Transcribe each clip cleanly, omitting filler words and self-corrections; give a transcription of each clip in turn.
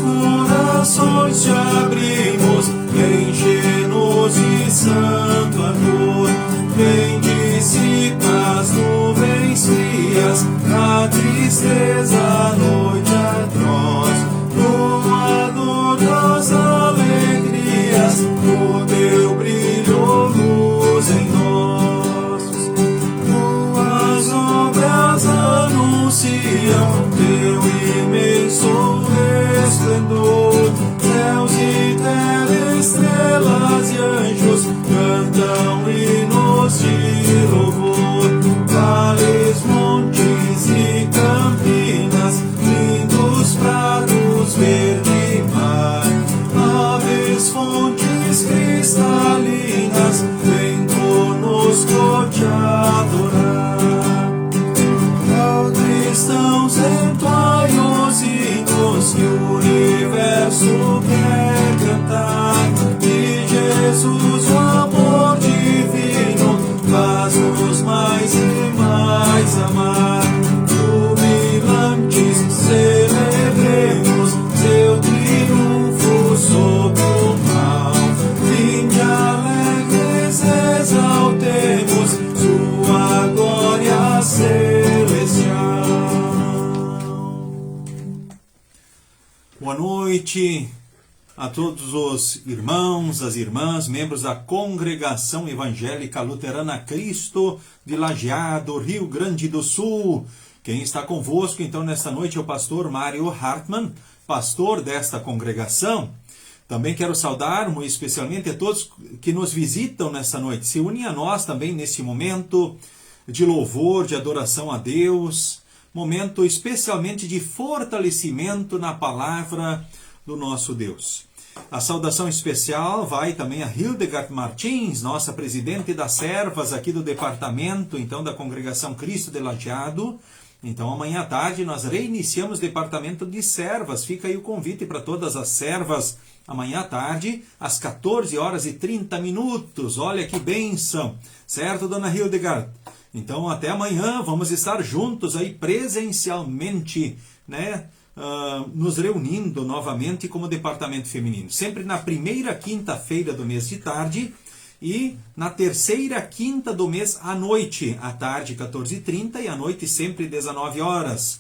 corações te abrimos, enche-nos de santo amor. Vem, dissipa as nuvens frias, a tristeza, a noite atroz. Doador das alegrias, o teu brilho, luz em nós. Tuas obras anunciam teu imenso resplendor. Céus e terra, estrelas e anjos cantam hinos de louvor. Vales, montes e campinas, lindos prados, verde mar. Aves, fontes cristalinas, vem conosco te adorar. Ó cristãos, entoai os hinos que o universo quer cantar. De Jesus o amor divino faz-nos mais e mais amar. Jubilantes celebremos seu triunfo sobre o mal. Vinde alegres exaltemos sua glória celestial. Boa noite a todos os irmãos, as irmãs, membros da Congregação Evangélica Luterana Cristo de Lajeado, Rio Grande do Sul. Quem está convosco então nesta noite é o pastor Mário Hartmann, pastor desta congregação. Também quero saudar muito especialmente a todos que nos visitam nesta noite. Se unem a nós também nesse momento de louvor, de adoração a Deus, momento especialmente de fortalecimento na palavra do nosso Deus. A saudação especial vai também a Hildegard Martins, nossa presidente das servas aqui do departamento, então, da Congregação Cristo de Lajeado. Então, amanhã à tarde nós reiniciamos o departamento de servas. Fica aí o convite para todas as servas, amanhã à tarde, às 14h30. Olha que bênção! Certo, dona Hildegard? Então, até amanhã, vamos estar juntos aí presencialmente, né? Nos reunindo novamente como departamento feminino. Sempre na primeira quinta-feira do mês de tarde e na terceira quinta do mês à noite. À tarde, 14h30 e à noite, sempre 19h.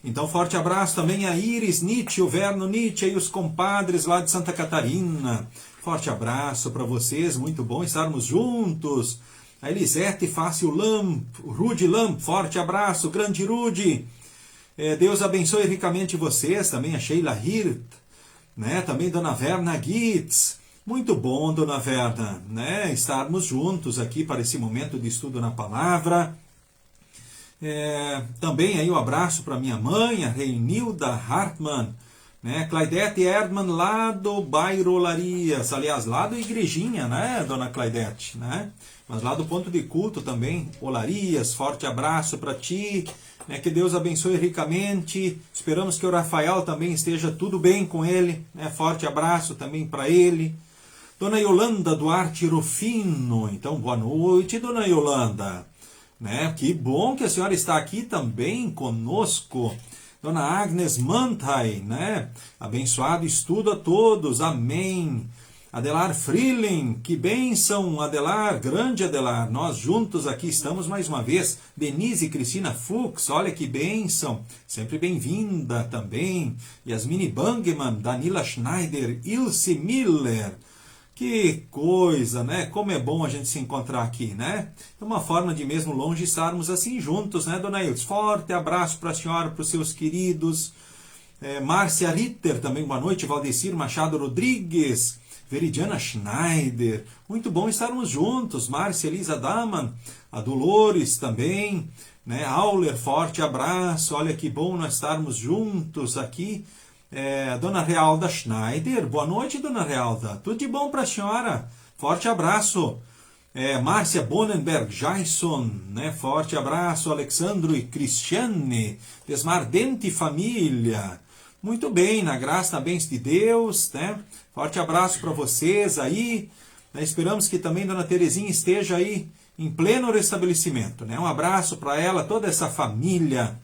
Então, forte abraço também a Iris Nietzsche, o Verno Nietzsche e os compadres lá de Santa Catarina. Forte abraço para vocês, muito bom estarmos juntos. A Elisete Fácil Lamp, o Rude Lamp, forte abraço, grande Rude. Deus abençoe ricamente vocês, também a Sheila Hirt, né? Também Dona Verna Gitz. Muito bom, Dona Verna, né? Estarmos juntos aqui para esse momento de estudo na palavra. Também aí um abraço para minha mãe, a Reinilda Hartmann, né? Claudete Erdmann, lá do bairro Olarias, aliás, lá do Igrejinha, né, Dona Claudete, né? Mas lá do ponto de culto também, Olarias, forte abraço para ti, né? Que Deus abençoe ricamente. Esperamos que o Rafael também esteja tudo bem com ele, né? Forte abraço também para ele. Dona Yolanda Duarte Rufino, então boa noite, Dona Yolanda, né? Que bom que a senhora está aqui também conosco. Dona Agnes Mantai, né? Abençoado estudo a todos, amém. Adelar Freeling, que bênção, Adelar, grande Adelar. Nós juntos aqui estamos mais uma vez. Denise Cristina Fuchs, olha que bênção, sempre bem-vinda também. Yasmini Bangman, Danila Schneider, Ilse Miller. Que coisa, né? Como é bom a gente se encontrar aqui, né? É uma forma de mesmo longe estarmos assim juntos, né, Dona Ilse? Forte abraço para a senhora, para os seus queridos. Márcia Ritter, também boa noite. Valdecir Machado Rodrigues. Veridiana Schneider, muito bom estarmos juntos. Márcia Elisa Daman, a Dolores também, né? Auler, forte abraço, olha que bom nós estarmos juntos aqui. Dona Realda Schneider, boa noite, Dona Realda, tudo de bom para a senhora, forte abraço. Márcia Bonenberg Jason, né? Forte abraço. Alexandro e Cristiane, Desmardente Família, muito bem, na graça, na bênção de Deus, né? Forte abraço para vocês aí, né? Esperamos que também Dona Terezinha esteja aí em pleno restabelecimento, né? Um abraço para ela, toda essa família.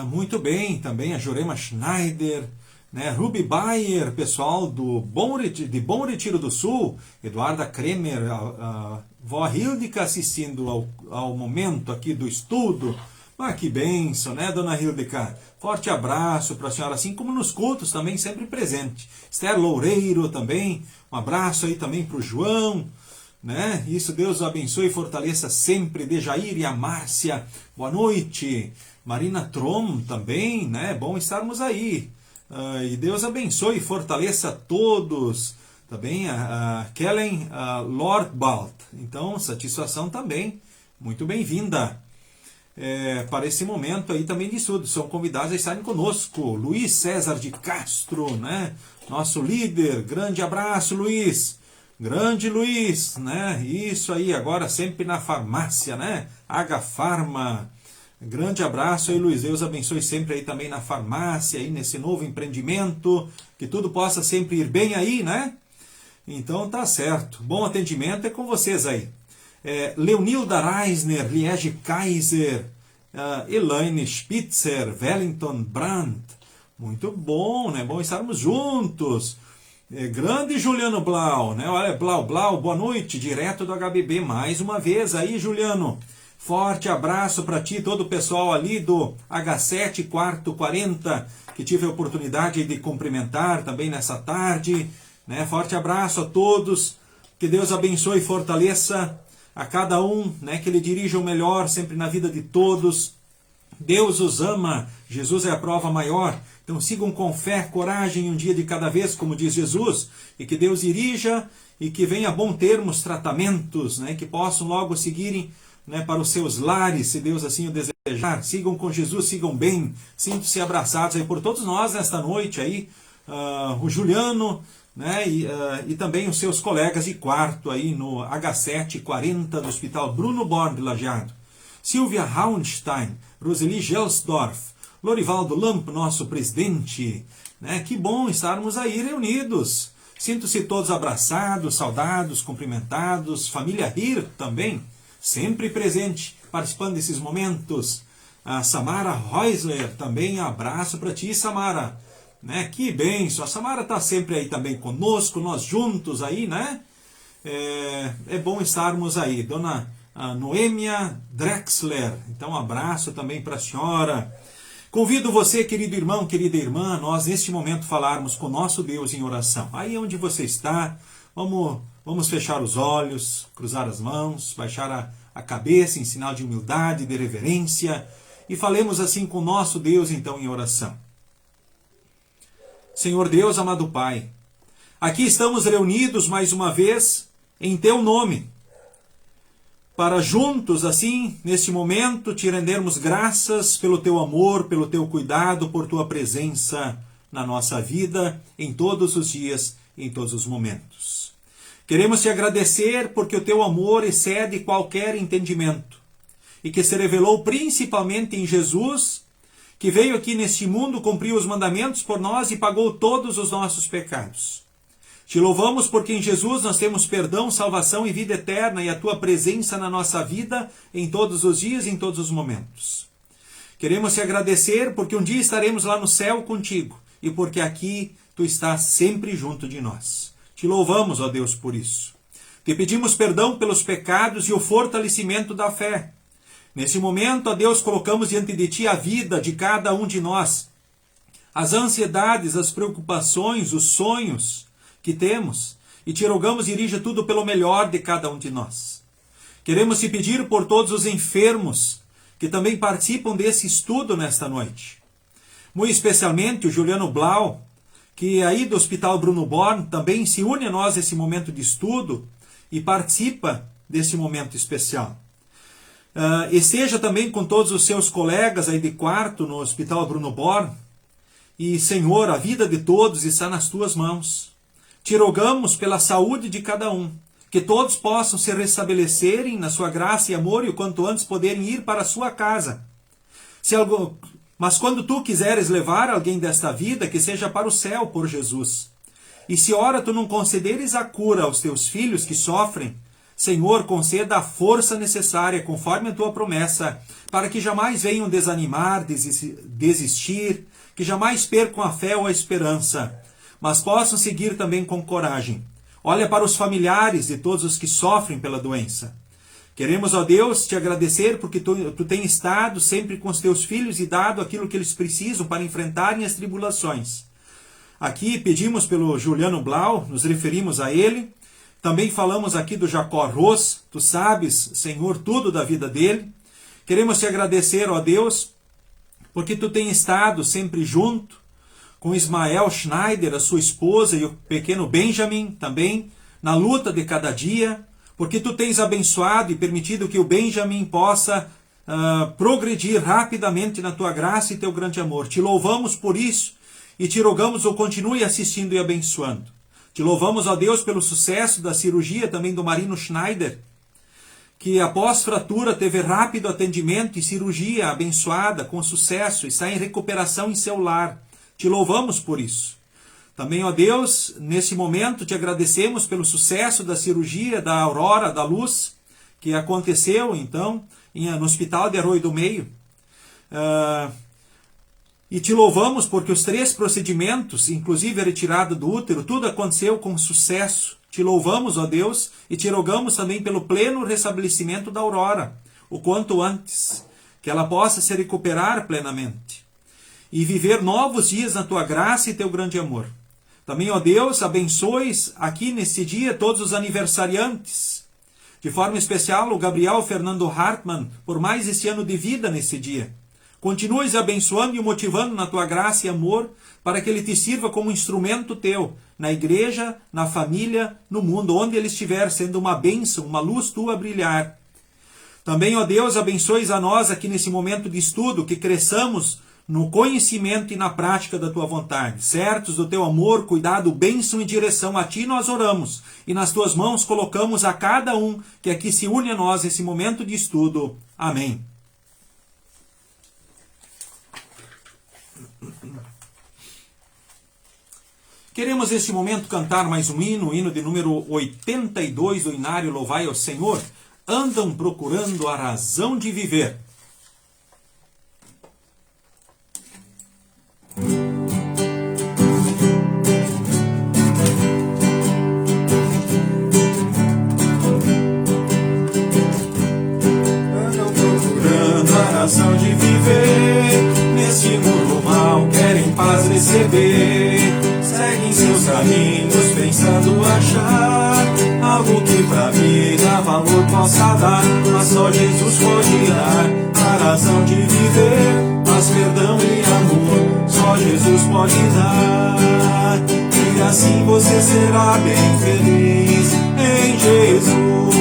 Muito bem, também a Jurema Schneider, né? Ruby Bayer, pessoal de Bom Retiro do Sul, Eduarda Kremer, a vó Hildika assistindo ao momento aqui do estudo. Ah, que bênção, né, dona Hildika? Forte abraço para a senhora, assim como nos cultos também, sempre presente. Esther Loureiro também, um abraço aí também para o João, né? Isso, Deus o abençoe e fortaleça sempre. Dejair e a Márcia, boa noite. Marina Trom também, né? Bom estarmos aí. E Deus abençoe e fortaleça todos. Também a Kellen Lordbalt. Então, satisfação também. Muito bem-vinda para esse momento aí também de estudo. São convidados a estarem conosco. Luiz César de Castro, né? Nosso líder. Grande abraço, Luiz. Grande Luiz, né? Isso aí, agora sempre na farmácia, né? H-Farma. Grande abraço aí, Luiz. Deus abençoe sempre aí também na farmácia, aí nesse novo empreendimento. Que tudo possa sempre ir bem aí, né? Então tá certo. Bom atendimento é com vocês aí. Leonilda Reisner, Liege Kaiser, Elaine Spitzer, Wellington Brandt. Muito bom, né? Bom estarmos juntos. Grande Juliano Blau, né? Olha, Blau, boa noite, direto do HBB, mais uma vez aí, Juliano. Forte abraço para ti, todo o pessoal ali do H7 quarto 40, que tive a oportunidade de cumprimentar também nessa tarde, né? Forte abraço a todos, que Deus abençoe e fortaleça a cada um, né? Que Ele dirija o melhor sempre na vida de todos. Deus os ama, Jesus é a prova maior. Então sigam com fé, coragem, um dia de cada vez, como diz Jesus, e que Deus dirija e que venha a bom termo os tratamentos, né? Que possam logo seguirem, né, para os seus lares, se Deus assim o desejar. Sigam com Jesus, sigam bem, sintam-se abraçados aí por todos nós nesta noite aí, o Juliano, né, e também os seus colegas de quarto aí no H7 40 do Hospital Bruno Born de Lajeado. Silvia Raunstein, Roseli Gelsdorf, Lorivaldo Lamp, nosso presidente, né? Que bom estarmos aí reunidos. Sinto-se todos abraçados, saudados, cumprimentados. Família Hir também, sempre presente, participando desses momentos. A Samara Reusler também, abraço para ti, Samara. Né? Que bênção, a Samara está sempre aí também conosco, nós juntos aí, né? É bom estarmos aí. Dona Noêmia Drexler, então um abraço também para a senhora. Convido você, querido irmão, querida irmã, nós neste momento falarmos com nosso Deus em oração. Aí onde você está, vamos fechar os olhos, cruzar as mãos, baixar a cabeça em sinal de humildade, de reverência, e falemos assim com nosso Deus então em oração. Senhor Deus, amado Pai, aqui estamos reunidos mais uma vez em Teu nome, para juntos, assim, neste momento, te rendermos graças pelo Teu amor, pelo Teu cuidado, por Tua presença na nossa vida, em todos os dias, em todos os momentos. Queremos Te agradecer porque o Teu amor excede qualquer entendimento e que se revelou principalmente em Jesus, que veio aqui neste mundo, cumpriu os mandamentos por nós e pagou todos os nossos pecados. Te louvamos porque em Jesus nós temos perdão, salvação e vida eterna e a Tua presença na nossa vida em todos os dias e em todos os momentos. Queremos Te agradecer porque um dia estaremos lá no céu contigo e porque aqui Tu estás sempre junto de nós. Te louvamos, ó Deus, por isso. Te pedimos perdão pelos pecados e o fortalecimento da fé. Nesse momento, ó Deus, colocamos diante de Ti a vida de cada um de nós, as ansiedades, as preocupações, os sonhos que temos, e Te rogamos, dirija tudo pelo melhor de cada um de nós. Queremos Te pedir por todos os enfermos que também participam desse estudo nesta noite. Muito especialmente o Juliano Blau, que aí do Hospital Bruno Born também se une a nós nesse momento de estudo e participa desse momento especial. Esteja também com todos os seus colegas aí de quarto no Hospital Bruno Born. E, Senhor, a vida de todos está nas Tuas mãos. Te rogamos pela saúde de cada um, que todos possam se restabelecerem na Sua graça e amor e o quanto antes poderem ir para a sua casa. Mas quando Tu quiseres levar alguém desta vida, que seja para o céu por Jesus. E se ora Tu não concederes a cura aos Teus filhos que sofrem, Senhor, conceda a força necessária, conforme a Tua promessa, para que jamais venham desanimar, desistir, que jamais percam a fé ou a esperança, mas possam seguir também com coragem. Olha para os familiares de todos os que sofrem pela doença. Queremos, ó Deus, te agradecer porque tu tens estado sempre com os teus filhos e dado aquilo que eles precisam para enfrentarem as tribulações. Aqui pedimos pelo Juliano Blau, nos referimos a ele. Também falamos aqui do Jacó Ros, tu sabes, Senhor, tudo da vida dele. Queremos te agradecer, ó Deus, porque tu tens estado sempre junto com Ismael Schneider, a sua esposa, e o pequeno Benjamin também, na luta de cada dia, porque tu tens abençoado e permitido que o Benjamin possa progredir rapidamente na tua graça e teu grande amor. Te louvamos por isso e te rogamos ou continue assistindo e abençoando. Te louvamos, ó Deus, pelo sucesso da cirurgia também do Marino Schneider, que após fratura teve rápido atendimento e cirurgia abençoada com sucesso, está em recuperação em seu lar. Te louvamos por isso. Também, ó Deus, nesse momento te agradecemos pelo sucesso da cirurgia da Aurora da Luz, que aconteceu, então, no Hospital de Arroio do Meio. E te louvamos porque os 3 procedimentos, inclusive a retirada do útero, tudo aconteceu com sucesso. Te louvamos, ó Deus, e te rogamos também pelo pleno restabelecimento da Aurora, o quanto antes, que ela possa se recuperar plenamente e viver novos dias na tua graça e teu grande amor. Também, ó Deus, abençoes aqui nesse dia todos os aniversariantes, de forma especial o Gabriel Fernando Hartmann, por mais este ano de vida nesse dia. Continues abençoando e o motivando na tua graça e amor, para que ele te sirva como instrumento teu, na igreja, na família, no mundo, onde ele estiver, sendo uma bênção, uma luz tua a brilhar. Também, ó Deus, abençoes a nós aqui nesse momento de estudo, que cresçamos no conhecimento e na prática da tua vontade. Certos do teu amor, cuidado, bênção e direção, a ti nós oramos, e nas tuas mãos colocamos a cada um que aqui se une a nós nesse momento de estudo. Amém. Queremos neste momento cantar mais um hino, o hino de número 82 do Inário Louvai ao Senhor. Andam procurando a razão de viver. Andam procurando a razão de viver. Neste mundo mal querem paz receber. Seguem seus caminhos pensando achar algo que pra vida valor possa dar, mas só Jesus pode dar a razão de viver, paz, perdão e amor, só Jesus pode dar. E assim você será bem feliz em Jesus.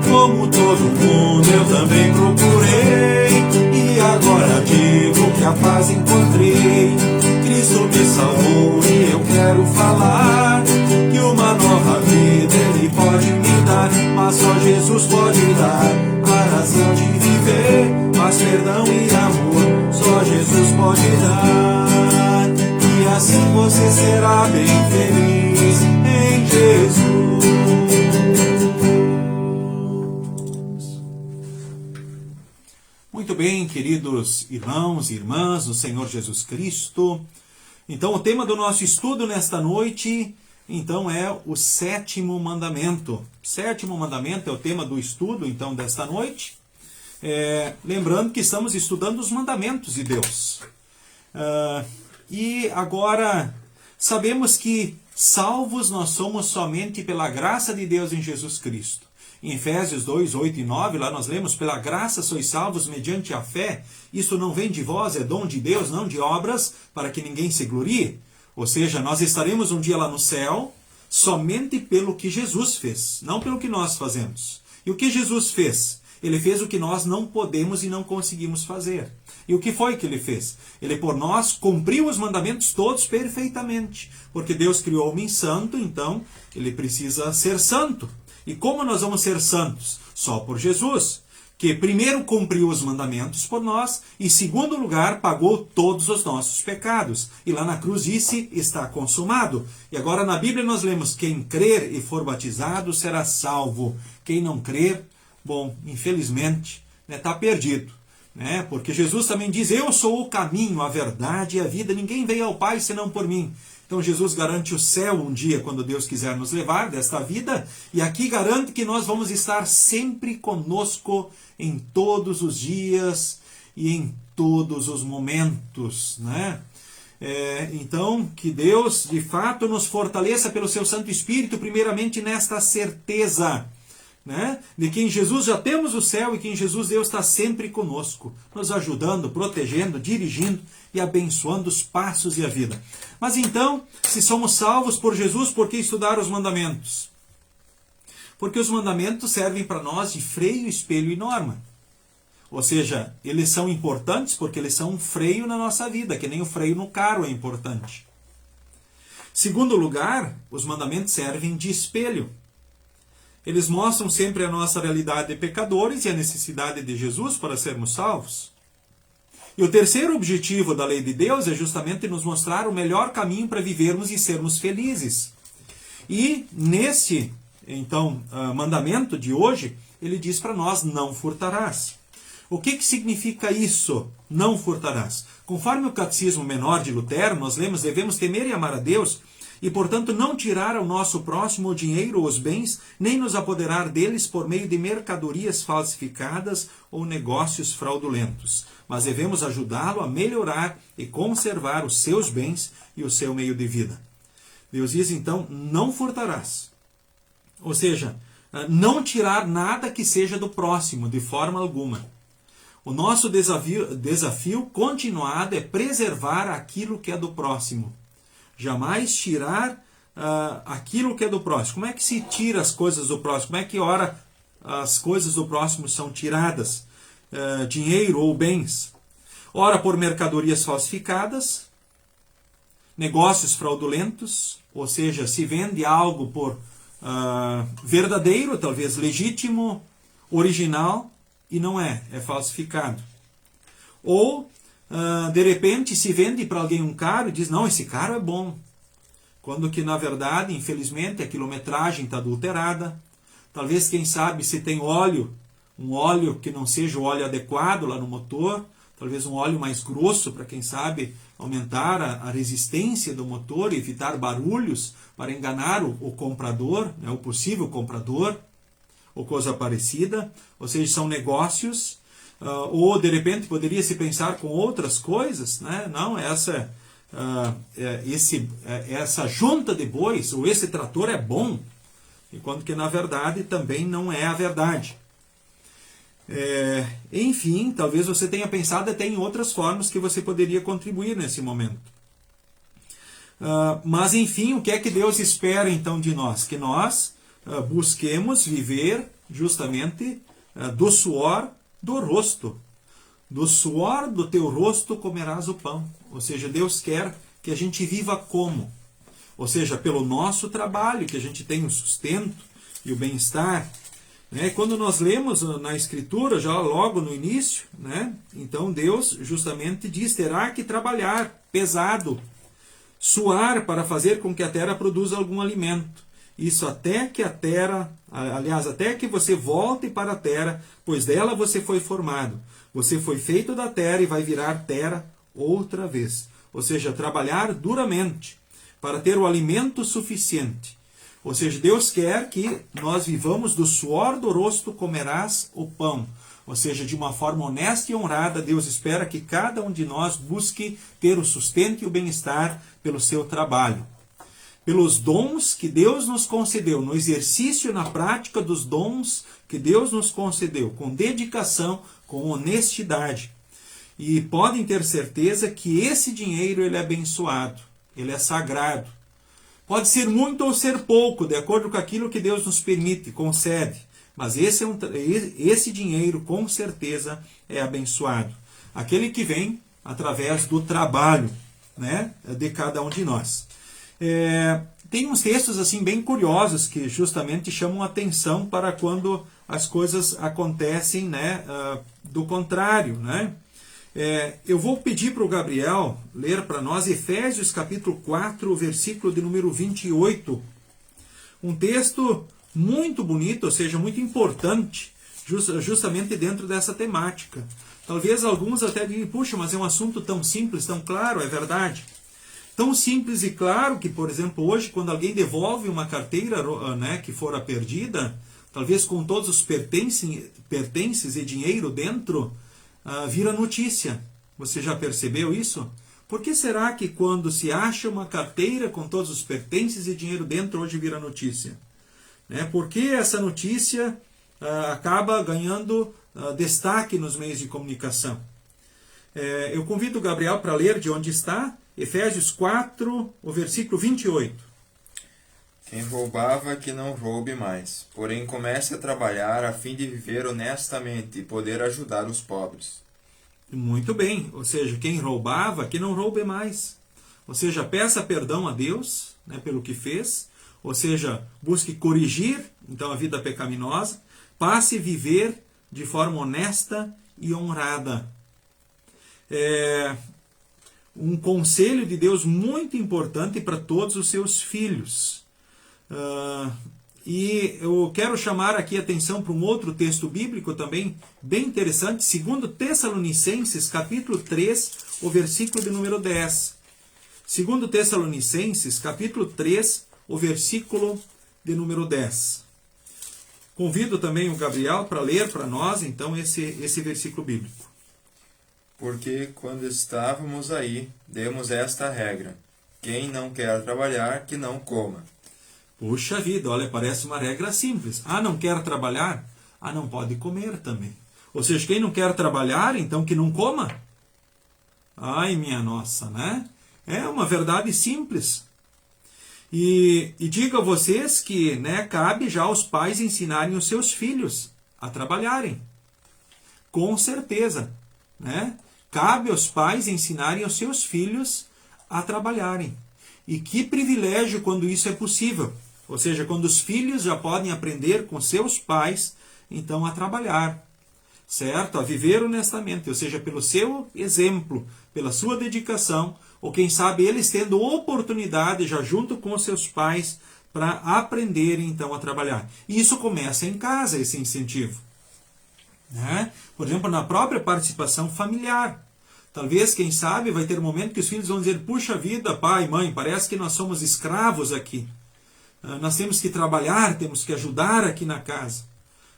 Como todo mundo eu também procurei, e agora digo que a paz encontrei. Cristo me salvou e eu quero falar que uma nova vida Ele pode me dar, mas só Jesus pode dar a razão de viver, paz, perdão e amor, só Jesus pode dar. E assim você será bem feliz em Jesus. Muito bem, queridos irmãos e irmãs do Senhor Jesus Cristo. Então, o tema do nosso estudo nesta noite, então, é o 7º mandamento. 7º mandamento é o tema do estudo, então, desta noite. Lembrando que estamos estudando os mandamentos de Deus. E agora, sabemos que salvos nós somos somente pela graça de Deus em Jesus Cristo. Em Efésios 2, 8 e 9, lá nós lemos: pela graça sois salvos mediante a fé. Isso não vem de vós, é dom de Deus, não de obras, para que ninguém se glorie. Ou seja, nós estaremos um dia lá no céu somente pelo que Jesus fez, não pelo que nós fazemos. E o que Jesus fez? Ele fez o que nós não podemos e não conseguimos fazer. E o que foi que ele fez? Ele por nós cumpriu os mandamentos todos perfeitamente. Porque Deus criou o homem santo, então ele precisa ser santo. E como nós vamos ser santos? Só por Jesus, que primeiro cumpriu os mandamentos por nós e, em segundo lugar, pagou todos os nossos pecados. E lá na cruz disse: está consumado. E agora na Bíblia nós lemos: quem crer e for batizado será salvo. Quem não crer, bom, infelizmente, está perdido. né? Porque Jesus também diz, eu sou o caminho, a verdade e a vida, ninguém veio ao Pai senão por mim. Então Jesus garante o céu um dia, quando Deus quiser nos levar desta vida, e aqui garante que nós vamos estar sempre conosco em todos os dias e em todos os momentos, né? Então, que Deus de fato nos fortaleça pelo seu Santo Espírito, primeiramente nesta certeza, né, de que em Jesus já temos o céu e que em Jesus Deus está sempre conosco, nos ajudando, protegendo, dirigindo e abençoando os passos e a vida. Mas então, se somos salvos por Jesus, por que estudar os mandamentos? Porque os mandamentos servem para nós de freio, espelho e norma. Ou seja, eles são importantes porque eles são um freio na nossa vida, que nem o freio no carro é importante. Segundo lugar, os mandamentos servem de espelho. Eles mostram sempre a nossa realidade de pecadores e a necessidade de Jesus para sermos salvos. E o terceiro objetivo da lei de Deus é justamente nos mostrar o melhor caminho para vivermos e sermos felizes. E nesse, então, mandamento de hoje, ele diz para nós, não furtarás. O que significa isso? Não furtarás. Conforme o Catecismo Menor de Lutero, nós lemos, devemos temer e amar a Deus, e, portanto, não tirar ao nosso próximo o dinheiro ou os bens, nem nos apoderar deles por meio de mercadorias falsificadas ou negócios fraudulentos. Mas devemos ajudá-lo a melhorar e conservar os seus bens e o seu meio de vida. Deus diz, então, não furtarás. Ou seja, não tirar nada que seja do próximo, de forma alguma. O nosso desafio continuado é preservar aquilo que é do próximo. Jamais tirar aquilo que é do próximo. Como é que se tira as coisas do próximo? Como é que, ora, as coisas do próximo são tiradas? Dinheiro ou bens. Ora, por mercadorias falsificadas, negócios fraudulentos, ou seja, se vende algo por verdadeiro, talvez legítimo, original, e não é falsificado. Ou, de repente, se vende para alguém um carro e diz, não, esse carro é bom. Quando que, na verdade, infelizmente, a quilometragem está adulterada. Talvez, quem sabe, se tem óleo, um óleo que não seja o óleo adequado lá no motor, talvez um óleo mais grosso para, quem sabe, aumentar a resistência do motor e evitar barulhos para enganar o comprador, né, o possível comprador, ou coisa parecida. Ou seja, são negócios. Ou, de repente, poderia se pensar com outras coisas, né? Não, essa junta de bois, ou esse trator é bom, enquanto que, na verdade, também não é a verdade. Enfim, talvez você tenha pensado até em outras formas que você poderia contribuir nesse momento. Mas, enfim, o que é que Deus espera, então, de nós? Que nós busquemos viver justamente do suor do rosto. Do suor do teu rosto comerás o pão. Ou seja, Deus quer que a gente viva como? Ou seja, pelo nosso trabalho, que a gente tenha o sustento e o bem-estar. Né? Quando nós lemos na Escritura, já logo no início, né? Então Deus justamente diz, terá que trabalhar pesado, suar para fazer com que a terra produza algum alimento. Isso até que a terra, aliás, até que você volte para a terra, pois dela você foi formado. Você foi feito da terra e vai virar terra outra vez. Ou seja, trabalhar duramente para ter o alimento suficiente. Ou seja, Deus quer que nós vivamos do suor do rosto comerás o pão. Ou seja, de uma forma honesta e honrada, Deus espera que cada um de nós busque ter o sustento e o bem-estar pelo seu trabalho. Pelos dons que Deus nos concedeu, no exercício e na prática dos dons que Deus nos concedeu, com dedicação, com honestidade. E podem ter certeza que esse dinheiro ele é abençoado, ele é sagrado. Pode ser muito ou ser pouco, de acordo com aquilo que Deus nos permite, concede. Mas esse dinheiro, com certeza, é abençoado. Aquele que vem através do trabalho, né, de cada um de nós. Tem uns textos assim bem curiosos que justamente chamam a atenção para quando as coisas acontecem, né, do contrário. Né? Eu vou pedir para o Gabriel ler para nós Efésios capítulo 4, versículo de número 28. Um texto muito bonito, ou seja, muito importante, justamente dentro dessa temática. Talvez alguns até digam, puxa, mas é um assunto tão simples, tão claro, é verdade. Tão simples e claro que, por exemplo, hoje, quando alguém devolve uma carteira, né, que fora perdida, talvez com todos os pertences e dinheiro dentro, vira notícia. Você já percebeu isso? Por que será que quando se acha uma carteira com todos os pertences e dinheiro dentro, hoje vira notícia? Por que essa notícia acaba ganhando destaque nos meios de comunicação? Eu convido o Gabriel para ler de onde está, Efésios 4, o versículo 28. Quem roubava, que não roube mais, porém comece a trabalhar a fim de viver honestamente e poder ajudar os pobres. Muito bem, ou seja, quem roubava, que não roube mais. Ou seja, peça perdão a Deus, né, pelo que fez, ou seja, busque corrigir então a vida pecaminosa, passe a viver de forma honesta e honrada. Um conselho de Deus muito importante para todos os seus filhos. E eu quero chamar aqui a atenção para um outro texto bíblico também bem interessante, 2 Tessalonicenses, capítulo 3, o versículo de número 10. 2 Tessalonicenses, capítulo 3, o versículo de número 10. Convido também o Gabriel para ler para nós, então, esse versículo bíblico. Porque quando estávamos aí, demos esta regra: quem não quer trabalhar, que não coma. Puxa vida, olha, parece uma regra simples. Não quer trabalhar? Não pode comer também. Ou seja, quem não quer trabalhar, então que não coma? Ai, minha nossa, né? É uma verdade simples. E digo a vocês que, né, cabe já aos pais ensinarem os seus filhos a trabalharem. Com certeza, né? Cabe aos pais ensinarem os seus filhos a trabalharem. E que privilégio quando isso é possível. Ou seja, quando os filhos já podem aprender com seus pais, então, a trabalhar. Certo? A viver honestamente. Ou seja, pelo seu exemplo, pela sua dedicação, ou quem sabe eles tendo oportunidade já junto com os seus pais para aprenderem então a trabalhar. E isso começa em casa, esse incentivo. Né? Por exemplo, na própria participação familiar. Talvez, quem sabe, vai ter um momento que os filhos vão dizer, puxa vida, pai, mãe, parece que nós somos escravos aqui. Nós temos que trabalhar, temos que ajudar aqui na casa.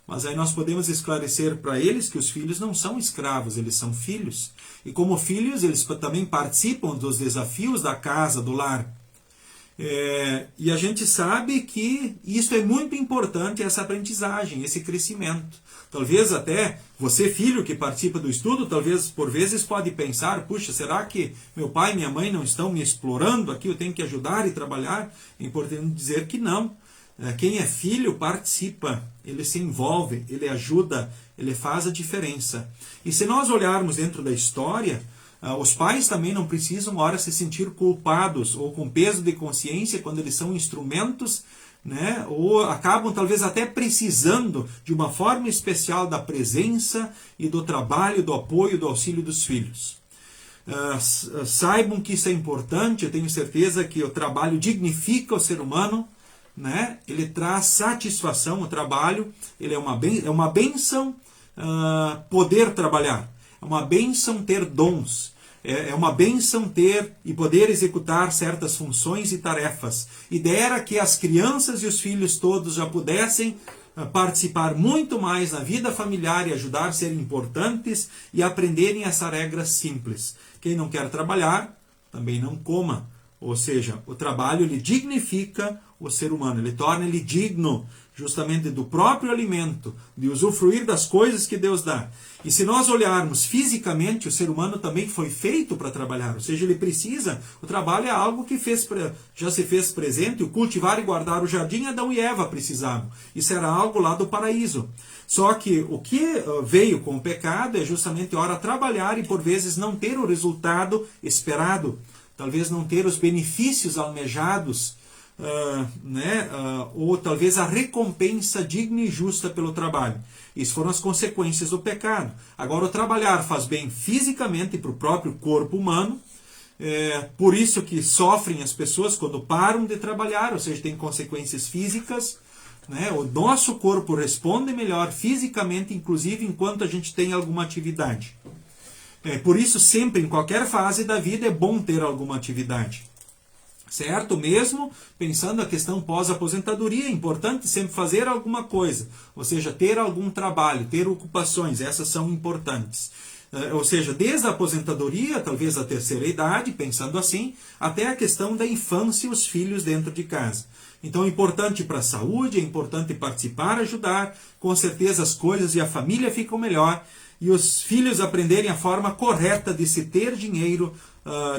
Mas aí nós podemos esclarecer para eles que os filhos não são escravos, eles são filhos. E como filhos, eles também participam dos desafios da casa, do lar. E a gente sabe que isso é muito importante, essa aprendizagem, esse crescimento. Talvez até você, filho que participa do estudo, talvez por vezes pode pensar, puxa, será que meu pai e minha mãe não estão me explorando aqui, eu tenho que ajudar e trabalhar? É importante dizer que não. Quem é filho participa, ele se envolve, ele ajuda, ele faz a diferença. E se nós olharmos dentro da história, os pais também não precisam, ora, se sentir culpados ou com peso de consciência quando eles são instrumentos, né, ou acabam talvez até precisando de uma forma especial da presença e do trabalho, do apoio, do auxílio dos filhos. Saibam que isso é importante, eu tenho certeza que o trabalho dignifica o ser humano, né? Ele traz satisfação, o trabalho, ele é uma bênção poder trabalhar, é uma bênção ter dons, é uma bênção ter e poder executar certas funções e tarefas. E dera que as crianças e os filhos todos já pudessem participar muito mais na vida familiar e ajudar a ser importantes e aprenderem essa regra simples. Quem não quer trabalhar, também não coma. Ou seja, o trabalho ele dignifica o ser humano, ele torna ele digno justamente do próprio alimento, de usufruir das coisas que Deus dá. E se nós olharmos fisicamente, o ser humano também foi feito para trabalhar, ou seja, ele precisa, o trabalho é algo que já se fez presente, o cultivar e guardar o jardim, Adão e Eva precisavam. Isso era algo lá do paraíso. Só que o que veio com o pecado é justamente, ora, trabalhar e por vezes não ter o resultado esperado, talvez não ter os benefícios almejados, ou talvez a recompensa digna e justa pelo trabalho. Isso foram as consequências do pecado. Agora, o trabalhar faz bem fisicamente para o próprio corpo humano, por isso que sofrem as pessoas quando param de trabalhar, ou seja, tem consequências físicas, né? O nosso corpo responde melhor fisicamente, inclusive enquanto a gente tem alguma atividade. Por isso, sempre, em qualquer fase da vida, é bom ter alguma atividade. Certo? Mesmo pensando a questão pós-aposentadoria, é importante sempre fazer alguma coisa. Ou seja, ter algum trabalho, ter ocupações, essas são importantes. Ou seja, desde a aposentadoria, talvez a terceira idade, pensando assim, até a questão da infância e os filhos dentro de casa. Então é importante para a saúde, é importante participar, ajudar, com certeza as coisas e a família ficam melhor, e os filhos aprenderem a forma correta de se ter dinheiro,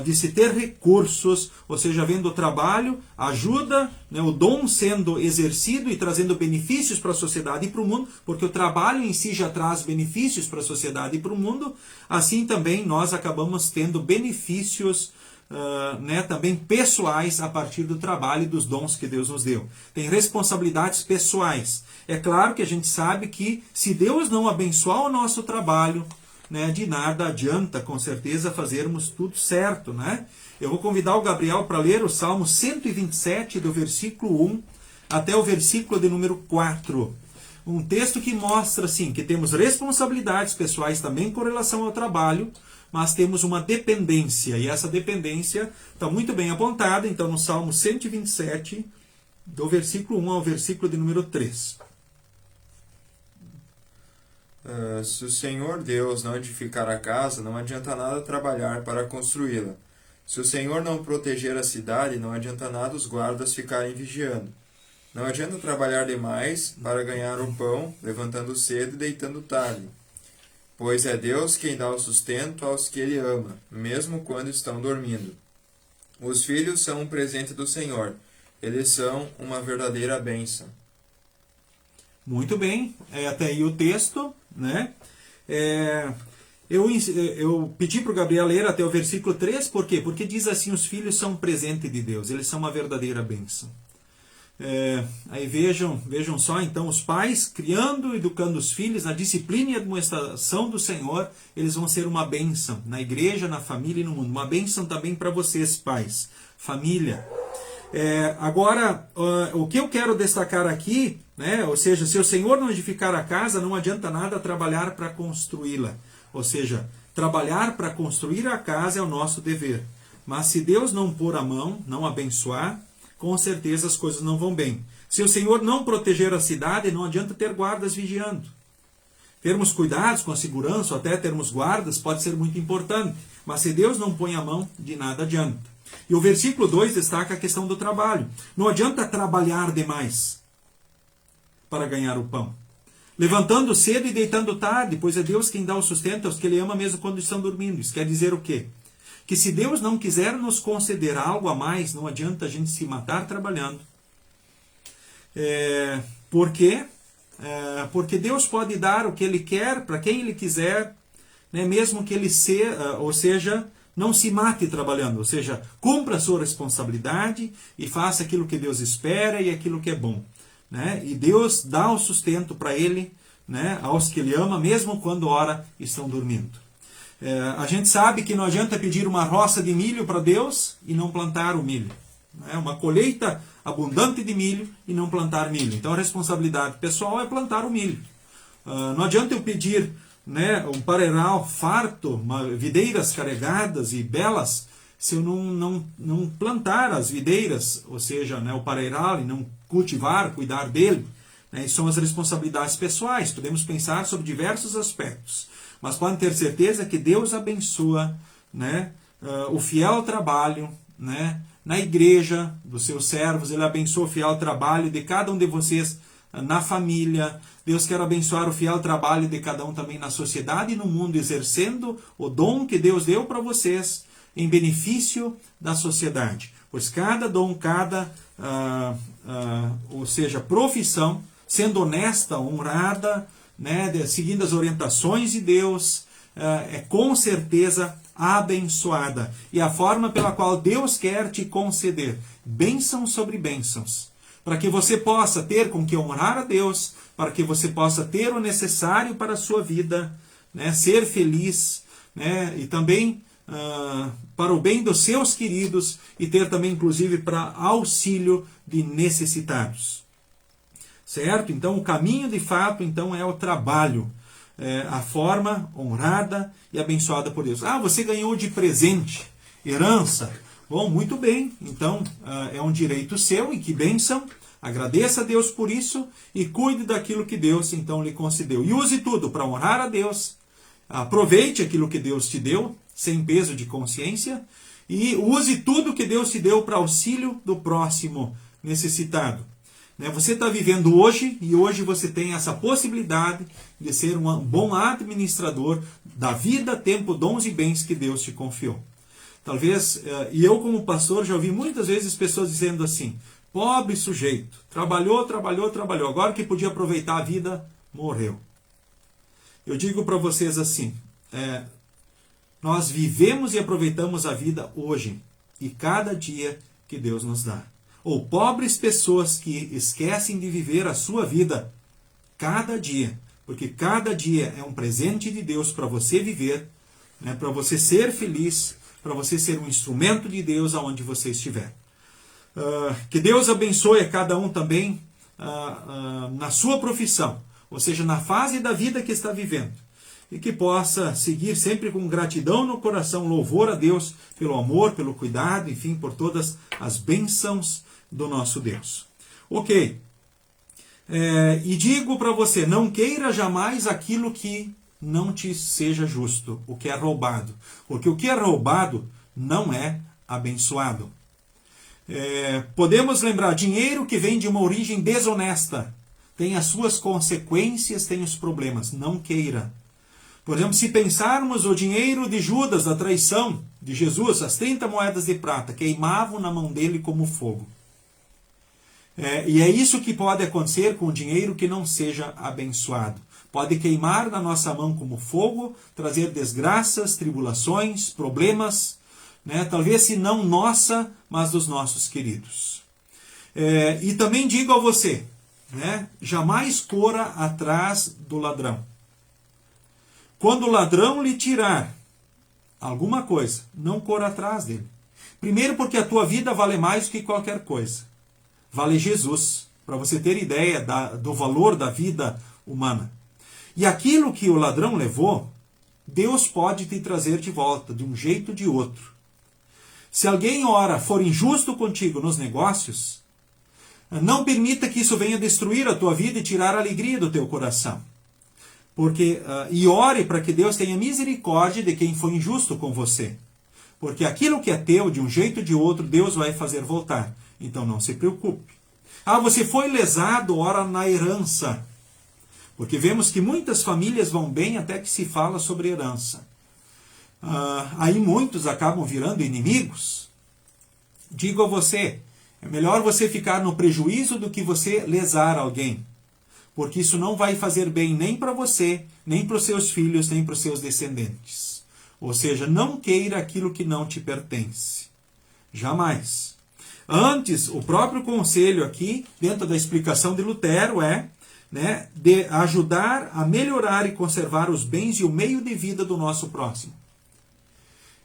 de se ter recursos, ou seja, vendo o trabalho, ajuda, né, o dom sendo exercido e trazendo benefícios para a sociedade e para o mundo, porque o trabalho em si já traz benefícios para a sociedade e para o mundo, assim também nós acabamos tendo benefícios né, também pessoais a partir do trabalho e dos dons que Deus nos deu. Tem responsabilidades pessoais. É claro que a gente sabe que se Deus não abençoar o nosso trabalho, né, de nada adianta, com certeza, fazermos tudo certo. Né? Eu vou convidar o Gabriel para ler o Salmo 127, do versículo 1 até o versículo de número 4. Um texto que mostra assim, que temos responsabilidades pessoais também com relação ao trabalho, mas temos uma dependência, e essa dependência está muito bem apontada, então, no Salmo 127, do versículo 1 ao versículo de número 3. Se o Senhor Deus não edificar a casa, não adianta nada trabalhar para construí-la. Se o Senhor não proteger a cidade, não adianta nada os guardas ficarem vigiando. Não adianta trabalhar demais para ganhar o pão, levantando cedo e deitando tarde. Pois é Deus quem dá o sustento aos que Ele ama, mesmo quando estão dormindo. Os filhos são um presente do Senhor. Eles são uma verdadeira bênção. Muito bem, até aí o texto, né? Eu pedi para o Gabriel ler até o versículo 3, por quê? Porque diz assim, os filhos são um presente de Deus, eles são uma verdadeira bênção. Aí vejam só, então, os pais criando e educando os filhos na disciplina e admoestação do Senhor, eles vão ser uma bênção na igreja, na família e no mundo. Uma bênção também para vocês, pais, família. Agora, o que eu quero destacar aqui, né, ou seja, se o Senhor não edificar a casa, não adianta nada trabalhar para construí-la. Ou seja, trabalhar para construir a casa é o nosso dever. Mas se Deus não pôr a mão, não abençoar, com certeza as coisas não vão bem. Se o Senhor não proteger a cidade, não adianta ter guardas vigiando. Termos cuidados com a segurança, ou até termos guardas, pode ser muito importante. Mas se Deus não põe a mão, de nada adianta. E o versículo 2 destaca a questão do trabalho. Não adianta trabalhar demais para ganhar o pão. Levantando cedo e deitando tarde, pois é Deus quem dá o sustento aos que Ele ama mesmo quando estão dormindo. Isso quer dizer o quê? Que se Deus não quiser nos conceder algo a mais, não adianta a gente se matar trabalhando. Por quê? Porque Deus pode dar o que Ele quer, para quem Ele quiser, né, mesmo que Ele seja, não se mate trabalhando, ou seja, cumpra a sua responsabilidade e faça aquilo que Deus espera e aquilo que é bom. Né? E Deus dá o sustento para Ele, né, aos que Ele ama, mesmo quando ora estão dormindo. A gente sabe que não adianta pedir uma roça de milho para Deus e não plantar o milho. Né? Uma colheita abundante de milho e não plantar milho. Então a responsabilidade pessoal é plantar o milho. Não adianta eu pedir, né, um pareiral farto, videiras carregadas e belas, se eu não plantar as videiras, ou seja, né, o pareiral, e não cultivar, cuidar dele. Né? São as responsabilidades pessoais. Podemos pensar sobre diversos aspectos. Mas podem ter certeza que Deus abençoa, né, o fiel trabalho, né, na igreja dos seus servos. Ele abençoa o fiel trabalho de cada um de vocês na família. Deus quer abençoar o fiel trabalho de cada um também na sociedade e no mundo, exercendo o dom que Deus deu para vocês em benefício da sociedade. Pois cada dom, ou seja, profissão, sendo honesta, honrada, né, seguindo as orientações de Deus, é com certeza abençoada. E a forma pela qual Deus quer te conceder bênçãos sobre bênçãos, para que você possa ter com que honrar a Deus, para que você possa ter o necessário para a sua vida, né, ser feliz, né, e também para o bem dos seus queridos, e ter também inclusive para auxílio de necessitados. certo? Então, o caminho de fato então é o trabalho, a forma honrada e abençoada por Deus. Ah, você ganhou de presente, herança. Bom, muito bem. Então, é um direito seu e que bênção. Agradeça a Deus por isso e cuide daquilo que Deus então lhe concedeu. E use tudo para honrar a Deus. Aproveite aquilo que Deus te deu, sem peso de consciência, e use tudo que Deus te deu para auxílio do próximo necessitado. Você está vivendo hoje e hoje você tem essa possibilidade de ser um bom administrador da vida, tempo, dons e bens que Deus te confiou. Talvez, e eu como pastor já ouvi muitas vezes pessoas dizendo assim: pobre sujeito, trabalhou, agora que podia aproveitar a vida, morreu. Eu digo para vocês assim, nós vivemos e aproveitamos a vida hoje e cada dia que Deus nos dá. Ou pobres pessoas que esquecem de viver a sua vida cada dia, porque cada dia é um presente de Deus para você viver, para você ser feliz, para você ser um instrumento de Deus aonde você estiver. Que Deus abençoe a cada um também na sua profissão, ou seja, na fase da vida que está vivendo. E que possa seguir sempre com gratidão no coração, louvor a Deus pelo amor, pelo cuidado, enfim, por todas as bênçãos do nosso Deus. Ok. E digo para você, não queira jamais aquilo que não te seja justo, o que é roubado. Porque o que é roubado não é abençoado. Podemos lembrar, dinheiro que vem de uma origem desonesta tem as suas consequências, tem os problemas. Não queira. Por exemplo, se pensarmos o dinheiro de Judas, da traição de Jesus, as 30 moedas de prata, queimavam na mão dele como fogo. E é isso que pode acontecer com o dinheiro que não seja abençoado. Pode queimar na nossa mão como fogo, trazer desgraças, tribulações, problemas, talvez se não nossa, mas dos nossos queridos. E também digo a você, jamais corra atrás do ladrão. Quando o ladrão lhe tirar alguma coisa, não corra atrás dele. Primeiro porque a tua vida vale mais do que qualquer coisa. Vale Jesus, para você ter ideia do valor da vida humana. E aquilo que o ladrão levou, Deus pode te trazer de volta, de um jeito ou de outro. Se alguém, ora, for injusto contigo nos negócios, não permita que isso venha destruir a tua vida e tirar a alegria do teu coração. E ore para que Deus tenha misericórdia de quem foi injusto com você. Porque aquilo que é teu, de um jeito ou de outro, Deus vai fazer voltar. Então não se preocupe. Você foi lesado, ora, na herança. Porque vemos que muitas famílias vão bem até que se fala sobre herança. Aí muitos acabam virando inimigos. Digo a você, é melhor você ficar no prejuízo do que você lesar alguém. Porque isso não vai fazer bem nem para você, nem para os seus filhos, nem para os seus descendentes. Ou seja, não queira aquilo que não te pertence. Jamais. Antes, o próprio conselho aqui, dentro da explicação de Lutero, de ajudar a melhorar e conservar os bens e o meio de vida do nosso próximo.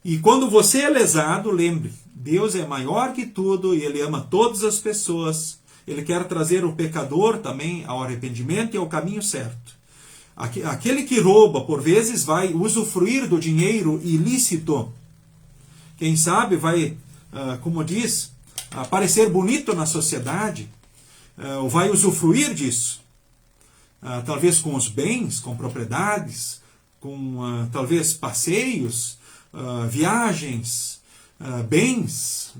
E quando você é lesado, lembre, Deus é maior que tudo e Ele ama todas as pessoas. Ele quer trazer o pecador também ao arrependimento e ao caminho certo. Aquele que rouba, por vezes, vai usufruir do dinheiro ilícito. Quem sabe vai, como diz, parecer bonito na sociedade, ou vai usufruir disso. Talvez com os bens, com propriedades, com talvez passeios, viagens, bens.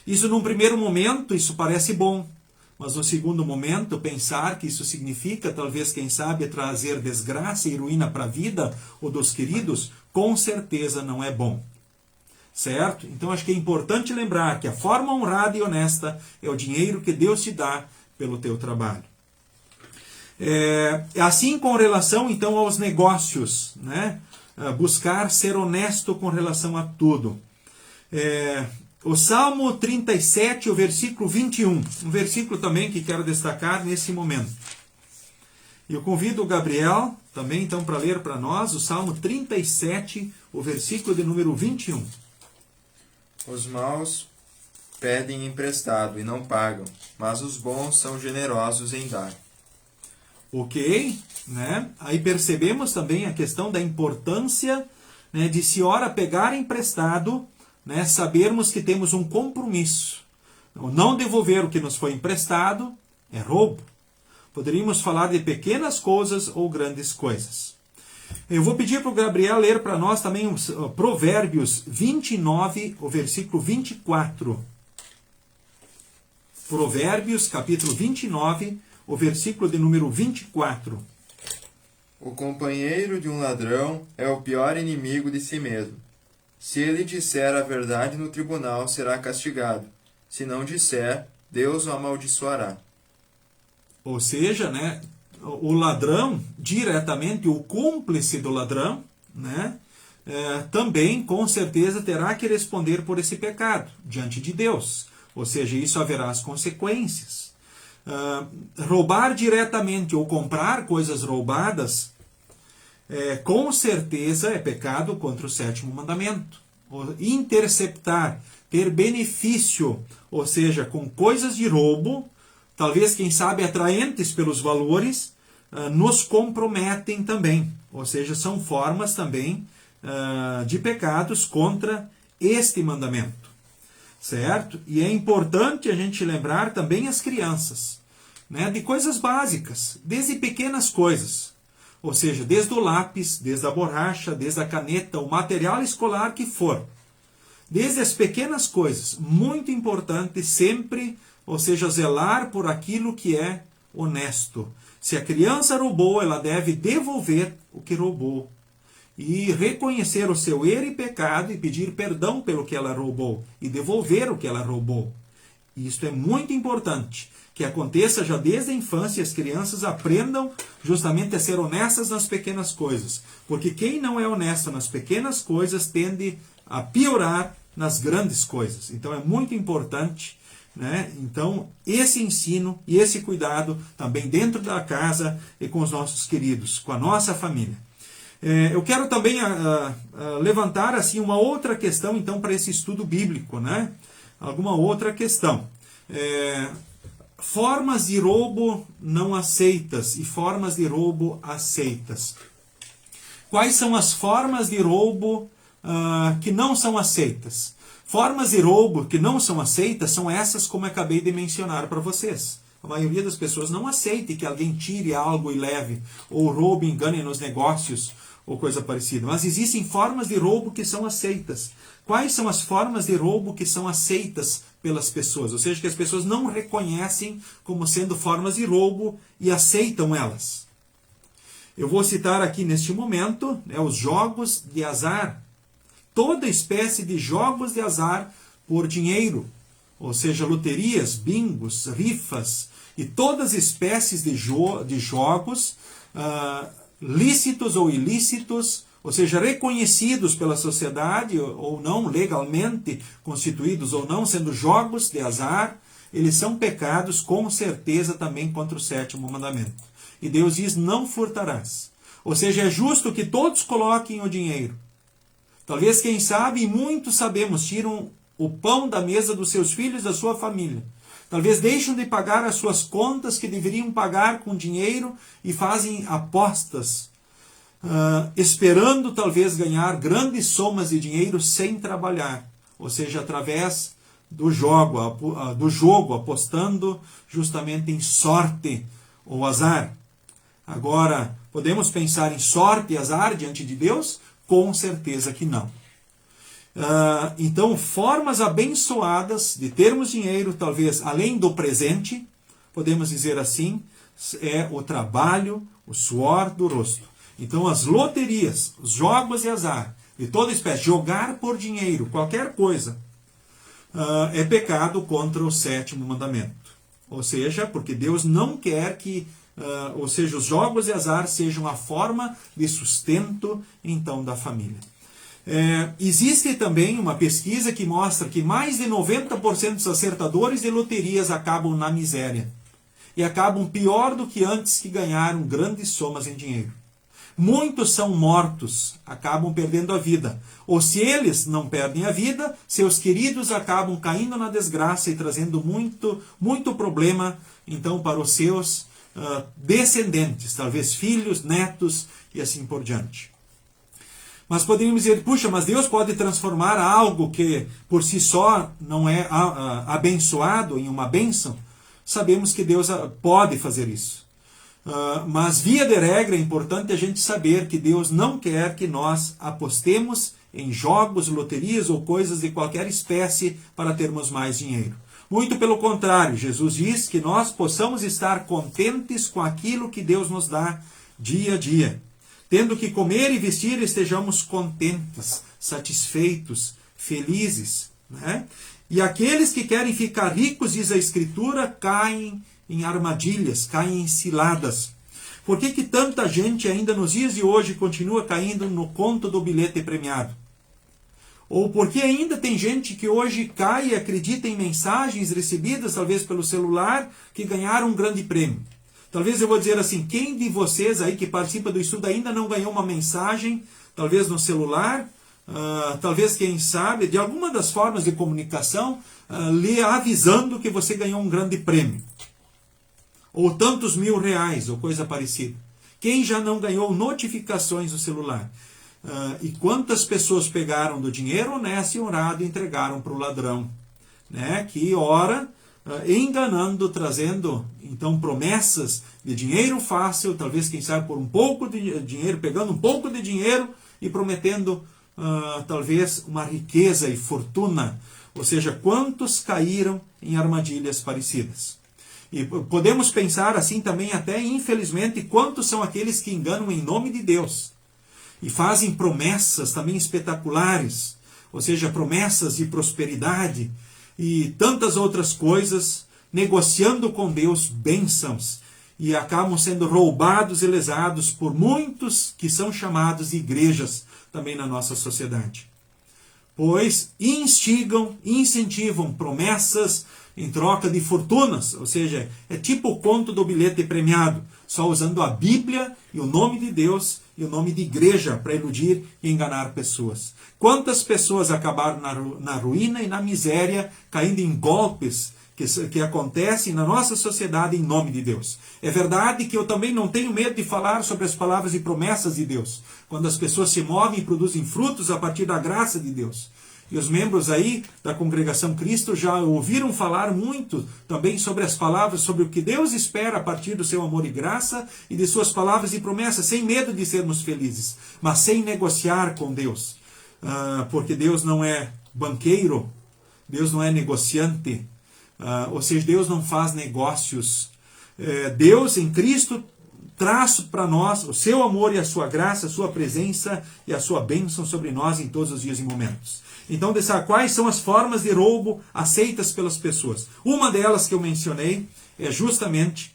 Isso num primeiro momento, isso parece bom. Mas no segundo momento, pensar que isso significa, talvez, quem sabe, trazer desgraça e ruína para a vida ou dos queridos, com certeza não é bom. Certo? Então acho que é importante lembrar que a forma honrada e honesta é o dinheiro que Deus te dá pelo teu trabalho. Assim com relação então aos negócios, buscar ser honesto com relação a tudo. O Salmo 37, o versículo 21, um versículo também que quero destacar nesse momento. Eu convido o Gabriel também então para ler para nós o Salmo 37, o versículo de número 21. Os maus pedem emprestado e não pagam, mas os bons são generosos em dar. Ok? Né? Aí percebemos também a questão da importância, né, de se ora pegar emprestado, né, sabermos que temos um compromisso. O não devolver o que nos foi emprestado é roubo. Poderíamos falar de pequenas coisas ou grandes coisas. Eu vou pedir para o Gabriel ler para nós também Provérbios 29, o versículo 24. Provérbios, capítulo 29, o versículo de número 24. O companheiro de um ladrão é o pior inimigo de si mesmo. Se ele disser a verdade no tribunal, será castigado. Se não disser, Deus o amaldiçoará. Ou seja, né, o ladrão, diretamente, o cúmplice do ladrão, né, também, com certeza, terá que responder por esse pecado diante de Deus. Ou seja, isso haverá as consequências. Roubar diretamente ou comprar coisas roubadas, com certeza é pecado contra o sétimo mandamento. Interceptar, ter benefício, ou seja, com coisas de roubo, talvez, quem sabe, atraentes pelos valores, nos comprometem também. Ou seja, são formas também de pecados contra este mandamento. Certo? E é importante a gente lembrar também as crianças, né, de coisas básicas, desde pequenas coisas. Ou seja, desde o lápis, desde a borracha, desde a caneta, o material escolar que for. Desde as pequenas coisas, muito importante sempre, ou seja, zelar por aquilo que é honesto. Se a criança roubou, ela deve devolver o que roubou. E reconhecer o seu erro e pecado e pedir perdão pelo que ela roubou. E devolver o que ela roubou. Isto é muito importante. Que aconteça já desde a infância, as crianças aprendam justamente a ser honestas nas pequenas coisas. Porque quem não é honesto nas pequenas coisas tende a piorar nas grandes coisas. Então é muito importante, né? Então, esse ensino e esse cuidado também dentro da casa e com os nossos queridos, com a nossa família. Eu quero também levantar assim uma outra questão então para esse estudo bíblico, né? Alguma outra questão. Formas de roubo não aceitas e formas de roubo aceitas. Quais são as formas de roubo que não são aceitas? Formas de roubo que não são aceitas são essas como eu acabei de mencionar para vocês. A maioria das pessoas não aceita que alguém tire algo e leve, ou roube, engane nos negócios, ou coisa parecida. Mas existem formas de roubo que são aceitas. Quais são as formas de roubo que são aceitas pelas pessoas? Ou seja, que as pessoas não reconhecem como sendo formas de roubo e aceitam elas. Eu vou citar aqui neste momento, né, os jogos de azar. Toda espécie de jogos de azar por dinheiro. Ou seja, loterias, bingos, rifas e todas as espécies de jogos lícitos ou ilícitos, ou seja, reconhecidos pela sociedade ou não, legalmente constituídos ou não, sendo jogos de azar, eles são pecados com certeza também contra o sétimo mandamento. E Deus diz, não furtarás. Ou seja, é justo que todos coloquem o dinheiro. Talvez, quem sabe, e muitos sabemos, tiram o pão da mesa dos seus filhos, da sua família. Talvez deixam de pagar as suas contas que deveriam pagar com dinheiro e fazem apostas, esperando talvez ganhar grandes somas de dinheiro sem trabalhar. Ou seja, através do jogo, apostando justamente em sorte ou azar. Agora, podemos pensar em sorte e azar diante de Deus? Com certeza que não. Então, formas abençoadas de termos dinheiro, talvez além do presente, podemos dizer assim, é o trabalho, o suor do rosto. Então, as loterias, os jogos de azar, de toda espécie, jogar por dinheiro, qualquer coisa, é pecado contra o sétimo mandamento. Ou seja, porque Deus não quer que, ou seja, os jogos de azar sejam a forma de sustento, então, da família. Existe também uma pesquisa que mostra que mais de 90% dos acertadores de loterias acabam na miséria. E acabam pior do que antes que ganharam grandes somas em dinheiro. Muitos são mortos, acabam perdendo a vida. Ou se eles não perdem a vida, seus queridos acabam caindo na desgraça e trazendo muito, muito problema então para os seus descendentes, talvez filhos, netos e assim por diante. Mas poderíamos dizer, puxa, mas Deus pode transformar algo que por si só não é abençoado em uma bênção? Sabemos que Deus pode fazer isso. Mas via de regra é importante a gente saber que Deus não quer que nós apostemos em jogos, loterias ou coisas de qualquer espécie para termos mais dinheiro. Muito pelo contrário, Jesus diz que nós possamos estar contentes com aquilo que Deus nos dá dia a dia. Tendo que comer e vestir, estejamos contentes, satisfeitos, felizes. Né? E aqueles que querem ficar ricos, diz a Escritura, caem em armadilhas, caem em ciladas. Por que tanta gente ainda nos dias de hoje continua caindo no conto do bilhete premiado? Ou porque ainda tem gente que hoje cai e acredita em mensagens recebidas, talvez pelo celular, que ganharam um grande prêmio? Talvez eu vou dizer assim, quem de vocês aí que participa do estudo ainda não ganhou uma mensagem, talvez no celular, talvez, quem sabe, de alguma das formas de comunicação, lhe avisando que você ganhou um grande prêmio? Ou tantos R$1.000, ou coisa parecida. Quem já não ganhou notificações no celular? E quantas pessoas pegaram do dinheiro honesto e honrado e entregaram para o ladrão? Né? Que ora, enganando, trazendo então promessas de dinheiro fácil, talvez, quem sabe, por um pouco de dinheiro, pegando um pouco de dinheiro e prometendo talvez uma riqueza e fortuna. Ou seja, quantos caíram em armadilhas parecidas? E podemos pensar assim também, até infelizmente, quantos são aqueles que enganam em nome de Deus e fazem promessas também espetaculares, ou seja, promessas de prosperidade e tantas outras coisas, negociando com Deus bênçãos, e acabam sendo roubados e lesados por muitos que são chamados de igrejas também na nossa sociedade. Pois instigam, incentivam promessas em troca de fortunas, ou seja, é tipo o conto do bilhete premiado, só usando a Bíblia e o nome de Deus e o nome de igreja para iludir e enganar pessoas. Quantas pessoas acabaram na ruína e na miséria, caindo em golpes que acontecem na nossa sociedade em nome de Deus. É verdade que eu também não tenho medo de falar sobre as palavras e promessas de Deus, quando as pessoas se movem e produzem frutos a partir da graça de Deus. E os membros aí da Congregação Cristo já ouviram falar muito também sobre as palavras, sobre o que Deus espera a partir do seu amor e graça e de suas palavras e promessas, sem medo de sermos felizes, mas sem negociar com Deus. Porque Deus não é banqueiro, Deus não é negociante, ou seja, Deus não faz negócios. Deus em Cristo traz para nós o seu amor e a sua graça, a sua presença e a sua bênção sobre nós em todos os dias e momentos. Então, quais são as formas de roubo aceitas pelas pessoas? Uma delas que eu mencionei é justamente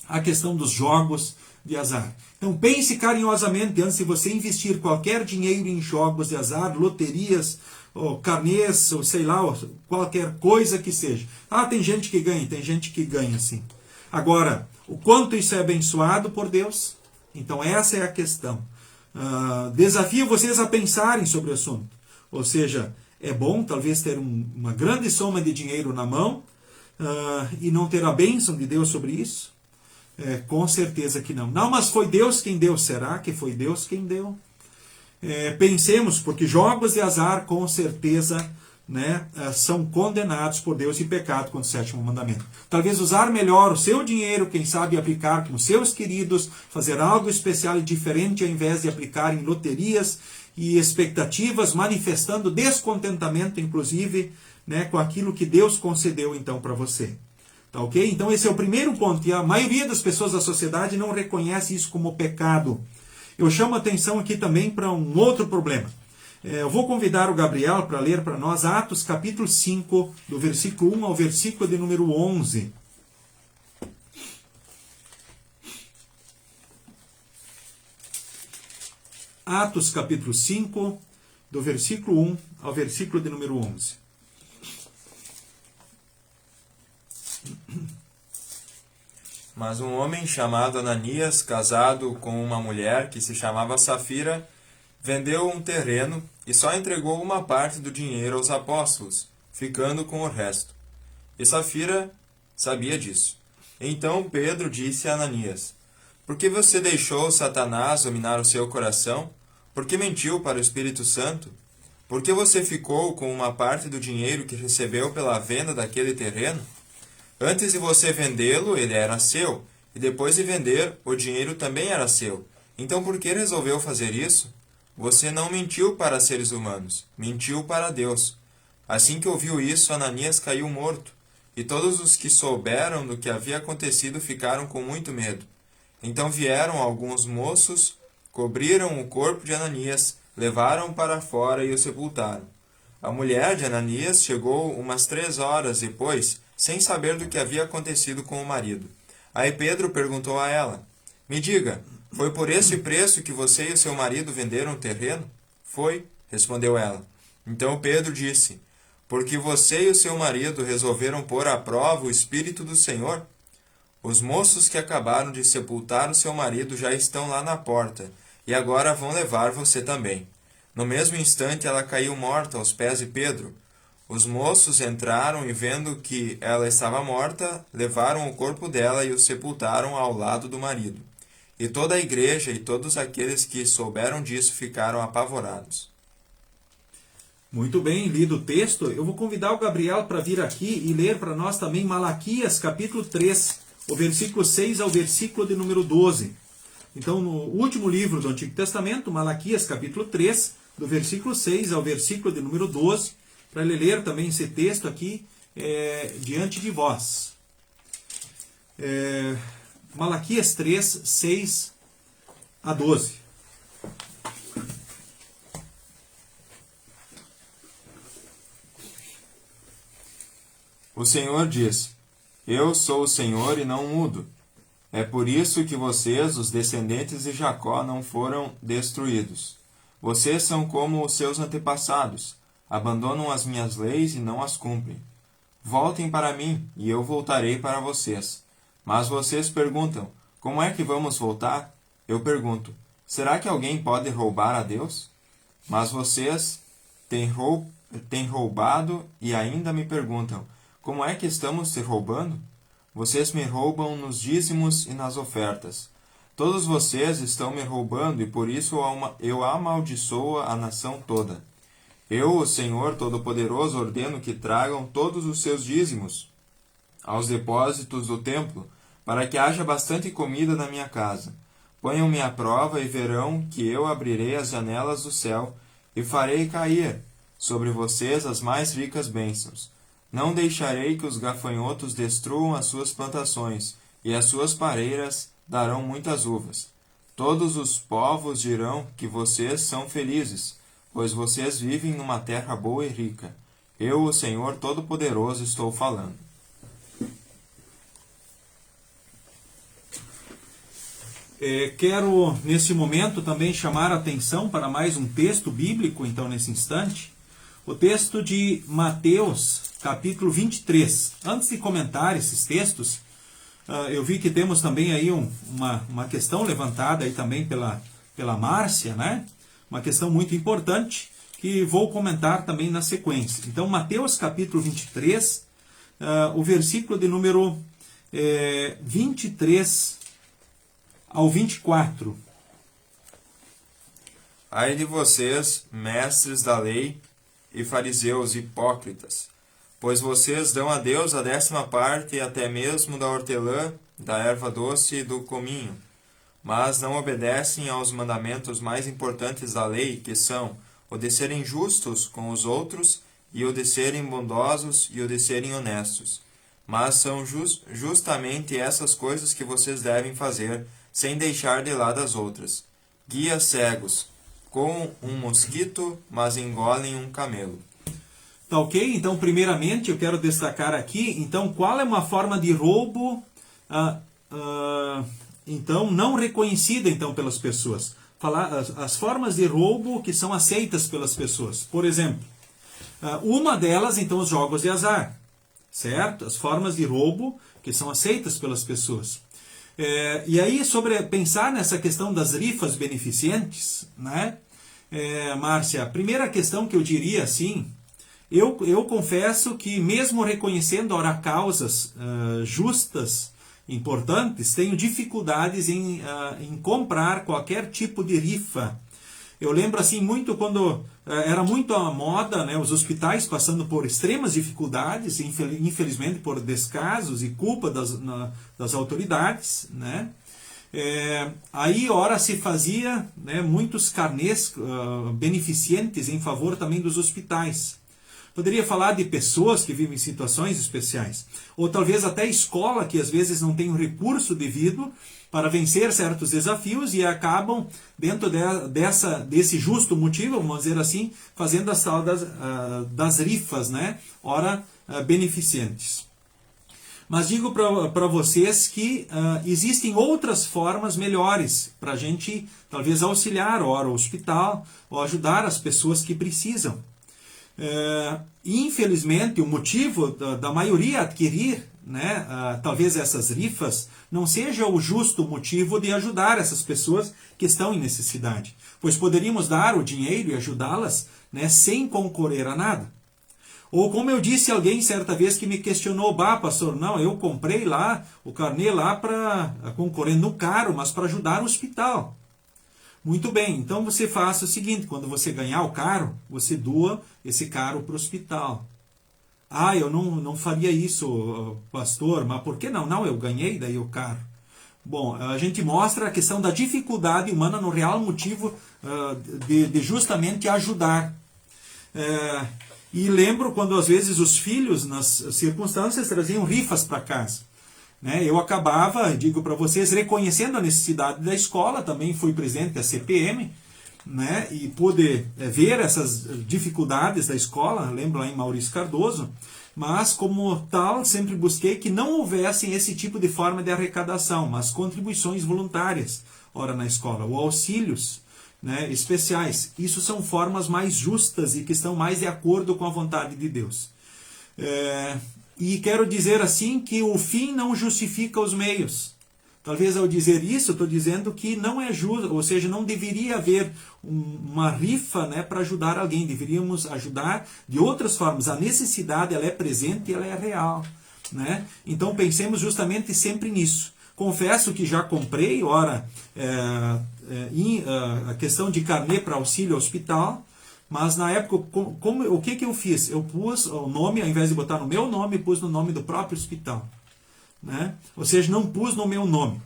a questão dos jogos de azar. Então, pense carinhosamente antes de você investir qualquer dinheiro em jogos de azar, loterias, ou carnês, ou sei lá, ou qualquer coisa que seja. Tem gente que ganha, tem gente que ganha sim. Agora, o quanto isso é abençoado por Deus? Então, essa é a questão. Desafio vocês a pensarem sobre o assunto. Ou seja, é bom talvez ter uma grande soma de dinheiro na mão e não ter a bênção de Deus sobre isso? Com certeza que não. Não, mas foi Deus quem deu. Será que foi Deus quem deu? Pensemos, porque jogos de azar com certeza são condenados por Deus e pecado contra o sétimo mandamento. Talvez usar melhor o seu dinheiro, quem sabe aplicar com seus queridos, fazer algo especial e diferente ao invés de aplicar em loterias e expectativas, manifestando descontentamento, inclusive, com aquilo que Deus concedeu então para você. Tá ok? Então esse é o primeiro ponto, e a maioria das pessoas da sociedade não reconhece isso como pecado. Eu chamo a atenção aqui também para um outro problema. Eu vou convidar o Gabriel para ler para nós Atos capítulo 5, do versículo 1 ao versículo de número 11. Atos capítulo 5, do versículo 1 ao versículo de número 11. Mas um homem chamado Ananias, casado com uma mulher que se chamava Safira, vendeu um terreno e só entregou uma parte do dinheiro aos apóstolos, ficando com o resto. E Safira sabia disso. Então Pedro disse a Ananias: Por que você deixou Satanás dominar o seu coração? Por que mentiu para o Espírito Santo? Por que você ficou com uma parte do dinheiro que recebeu pela venda daquele terreno? Antes de você vendê-lo, ele era seu, e depois de vender, o dinheiro também era seu. Então por que resolveu fazer isso? Você não mentiu para seres humanos, mentiu para Deus. Assim que ouviu isso, Ananias caiu morto, e todos os que souberam do que havia acontecido ficaram com muito medo. Então vieram alguns moços, cobriram o corpo de Ananias, levaram para fora e o sepultaram. A mulher de Ananias chegou umas 3 horas depois, sem saber do que havia acontecido com o marido. Aí Pedro perguntou a ela: Me diga, foi por esse preço que você e o seu marido venderam o terreno? Foi, respondeu ela. Então Pedro disse: Porque você e o seu marido resolveram pôr à prova o Espírito do Senhor? Os moços que acabaram de sepultar o seu marido já estão lá na porta, e agora vão levar você também. No mesmo instante ela caiu morta aos pés de Pedro. Os moços entraram e, vendo que ela estava morta, levaram o corpo dela e o sepultaram ao lado do marido. E toda a igreja e todos aqueles que souberam disso ficaram apavorados. Muito bem, lido o texto. Eu vou convidar o Gabriel para vir aqui e ler para nós também Malaquias, capítulo 3, o versículo 6 ao versículo de número 12. Então, no último livro do Antigo Testamento, Malaquias, capítulo 3, do versículo 6 ao versículo de número 12, para ele ler também esse texto aqui diante de vós. Malaquias 3, 6 a 12. O Senhor diz: Eu sou o Senhor e não mudo. É por isso que vocês, os descendentes de Jacó, não foram destruídos. Vocês são como os seus antepassados, abandonam as minhas leis e não as cumprem. Voltem para mim, e eu voltarei para vocês. Mas vocês perguntam: como é que vamos voltar? Eu pergunto: será que alguém pode roubar a Deus? Mas vocês têm roubado e ainda me perguntam: como é que estamos se roubando? Vocês me roubam nos dízimos e nas ofertas. Todos vocês estão me roubando e por isso eu amaldiçoo a nação toda. Eu, o Senhor Todo-Poderoso, ordeno que tragam todos os seus dízimos aos depósitos do templo, para que haja bastante comida na minha casa. Ponham-me à prova e verão que eu abrirei as janelas do céu e farei cair sobre vocês as mais ricas bênçãos. Não deixarei que os gafanhotos destruam as suas plantações, e as suas pareiras darão muitas uvas. Todos os povos dirão que vocês são felizes, pois vocês vivem numa terra boa e rica. Eu, o Senhor Todo-Poderoso, estou falando. Quero, nesse momento, também chamar a atenção para mais um texto bíblico, então, nesse instante. O texto de Mateus, capítulo 23. Antes de comentar esses textos, eu vi que temos também aí uma questão levantada aí também pela Márcia, né? Uma questão muito importante que vou comentar também na sequência. Então, Mateus capítulo 23, o versículo de número 23 ao 24. Ai de vocês, mestres da lei e fariseus hipócritas, pois vocês dão a Deus a 10ª e até mesmo da hortelã, da erva doce e do cominho, mas não obedecem aos mandamentos mais importantes da lei, que são o de serem justos com os outros, e o de serem bondosos e o de serem honestos. Mas são justamente essas coisas que vocês devem fazer, sem deixar de lado as outras. Guias cegos, com um mosquito, mas engolem um camelo. Tá ok? Então, primeiramente, eu quero destacar aqui, então, qual é uma forma de roubo, então, não reconhecida, então, pelas pessoas. As formas de roubo que são aceitas pelas pessoas. Por exemplo, uma delas, então, os jogos de azar, certo? As formas de roubo que são aceitas pelas pessoas. E aí, sobre pensar nessa questão das rifas beneficentes, né? Márcia, a primeira questão que eu diria assim, eu confesso que mesmo reconhecendo, ora, causas justas importantes, tenho dificuldades em comprar qualquer tipo de rifa. Eu lembro assim muito quando era muito a moda, né, os hospitais passando por extremas dificuldades, infelizmente por descasos e culpa das autoridades, né? Aí, ora, se fazia, né, muitos carnês beneficentes em favor também dos hospitais. Poderia falar de pessoas que vivem em situações especiais, ou talvez até escola que às vezes não tem o recurso devido para vencer certos desafios e acabam, dentro desse justo motivo, vamos dizer assim, fazendo as tal das rifas, né? Ora, beneficentes. Mas digo para vocês que existem outras formas melhores para a gente talvez auxiliar, ora, o hospital, ou ajudar as pessoas que precisam. Infelizmente, o motivo da maioria adquirir, né, talvez essas rifas, não seja o justo motivo de ajudar essas pessoas que estão em necessidade, pois poderíamos dar o dinheiro e ajudá-las, né, sem concorrer a nada. Ou como eu disse a alguém certa vez que me questionou, pastor, não, eu comprei lá o carnê lá para concorrer no caro, mas para ajudar o hospital. Muito bem, então você faça o seguinte, quando você ganhar o caro, você doa esse caro para o hospital. Eu não faria isso, pastor, mas por que não? Não, eu ganhei daí o caro. Bom, a gente mostra a questão da dificuldade humana no real motivo de justamente ajudar. E lembro quando às vezes os filhos, nas circunstâncias, traziam rifas para casa. Eu acabava, digo para vocês, reconhecendo a necessidade da escola, também fui presidente da CPM, né, e pude ver essas dificuldades da escola, lembro lá em Maurício Cardoso, mas como tal sempre busquei que não houvessem esse tipo de forma de arrecadação, mas contribuições voluntárias, ora na escola, ou auxílios, né, especiais. Isso são formas mais justas e que estão mais de acordo com a vontade de Deus. E quero dizer assim que o fim não justifica os meios. Talvez ao dizer isso, eu estou dizendo que não é justo, ou seja, não deveria haver uma rifa, né, para ajudar alguém. Deveríamos ajudar de outras formas. A necessidade ela é presente e ela é real. Né? Então pensemos justamente sempre nisso. Confesso que já comprei, ora, a questão de carnê para auxílio ao hospital, mas na época, o que eu fiz? Eu pus o nome, ao invés de botar no meu nome, pus no nome do próprio hospital. Né? Ou seja, não pus no meu nome.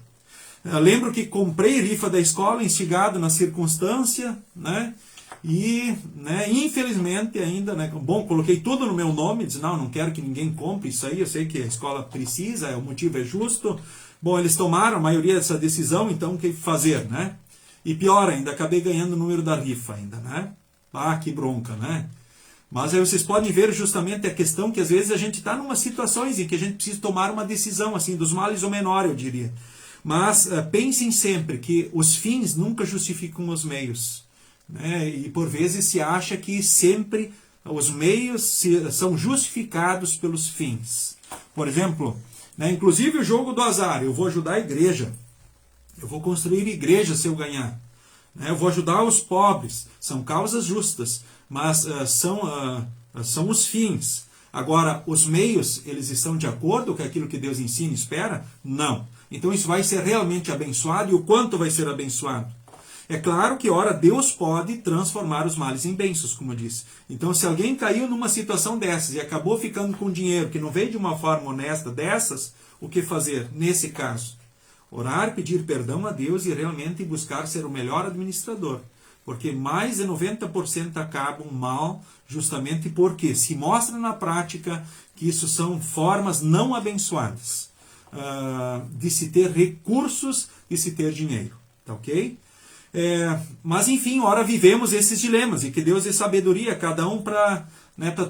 Eu lembro que comprei rifa da escola, instigado na circunstância, né? E, né, infelizmente ainda, né, bom, coloquei tudo no meu nome, disse, não quero que ninguém compre isso aí, eu sei que a escola precisa, o motivo é justo. Bom, eles tomaram a maioria dessa decisão, então o que fazer, né? E pior ainda, acabei ganhando o número da rifa ainda, né? Que bronca, né? Mas aí vocês podem ver justamente a questão que às vezes a gente está em umas situações em que a gente precisa tomar uma decisão, assim, dos males o menor, eu diria. Mas pensem sempre que os fins nunca justificam os meios. Né? E por vezes se acha que sempre os meios são justificados pelos fins. Por exemplo, né, inclusive o jogo do azar, eu vou ajudar a igreja. Eu vou construir igreja se eu ganhar. Eu vou ajudar os pobres, são causas justas, mas são os fins. Agora, os meios, eles estão de acordo com aquilo que Deus ensina e espera? Não. Então isso vai ser realmente abençoado, e o quanto vai ser abençoado? É claro que, ora, Deus pode transformar os males em bênçãos, como eu disse. Então, se alguém caiu numa situação dessas e acabou ficando com dinheiro que não veio de uma forma honesta dessas, o que fazer nesse caso? Orar, pedir perdão a Deus e realmente buscar ser o melhor administrador. Porque mais de 90% acabam mal, justamente porque se mostra na prática que isso são formas não abençoadas de se ter recursos e se ter dinheiro. Tá ok? Mas enfim, ora vivemos esses dilemas e que Deus dê sabedoria a cada um para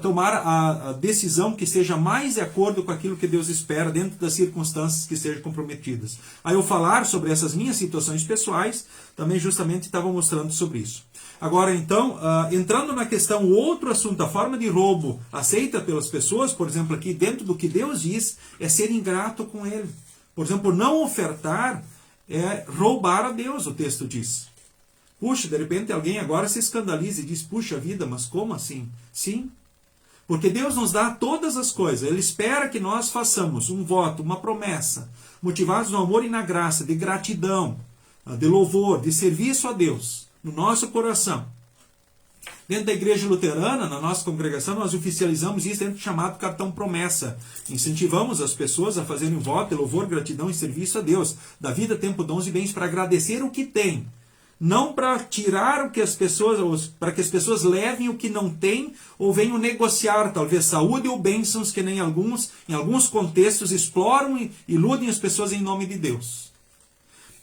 tomar a decisão que seja mais de acordo com aquilo que Deus espera dentro das circunstâncias que sejam comprometidas. Aí eu falar sobre essas minhas situações pessoais, também justamente estava mostrando sobre isso. Agora então, entrando na questão, o outro assunto, a forma de roubo aceita pelas pessoas, por exemplo aqui dentro do que Deus diz, é ser ingrato com Ele. Por exemplo, não ofertar é roubar a Deus, o texto diz. Puxa, de repente alguém agora se escandaliza e diz, puxa vida, mas como assim? Sim. Porque Deus nos dá todas as coisas. Ele espera que nós façamos um voto, uma promessa, motivados no amor e na graça, de gratidão, de louvor, de serviço a Deus, no nosso coração. Dentro da igreja luterana, na nossa congregação, nós oficializamos isso dentro do chamado cartão promessa. Incentivamos as pessoas a fazerem um voto de louvor, gratidão e serviço a Deus. Da vida, tempo, dons e bens, para agradecer o que tem. Não para tirar o que as pessoas, para que as pessoas levem o que não têm, ou venham negociar, talvez, saúde ou bênçãos, que nem em alguns contextos, exploram e iludem as pessoas em nome de Deus.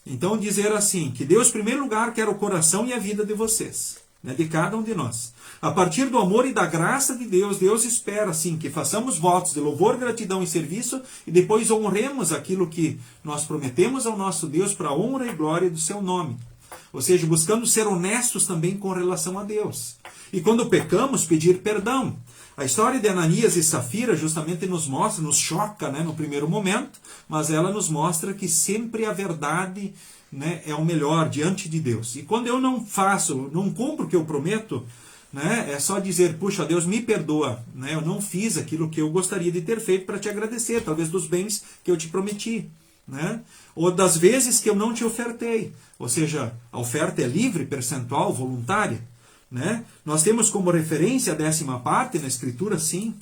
Então, dizer assim, que Deus, em primeiro lugar, quer o coração e a vida de vocês, né, de cada um de nós. A partir do amor e da graça de Deus, Deus espera, assim, que façamos votos de louvor, gratidão e serviço, e depois honremos aquilo que nós prometemos ao nosso Deus para a honra e glória do seu nome. Ou seja, buscando ser honestos também com relação a Deus. E quando pecamos, pedir perdão. A história de Ananias e Safira justamente nos mostra, nos choca, né, no primeiro momento, mas ela nos mostra que sempre a verdade, né, é o melhor diante de Deus. E quando eu não faço, não cumpro o que eu prometo, né, é só dizer, puxa, Deus me perdoa, né, eu não fiz aquilo que eu gostaria de ter feito para te agradecer, talvez dos bens que eu te prometi. Né? Ou das vezes que eu não te ofertei. Ou seja, a oferta é livre, percentual, voluntária. Né? Nós temos como referência a 10ª parte na Escritura, sim,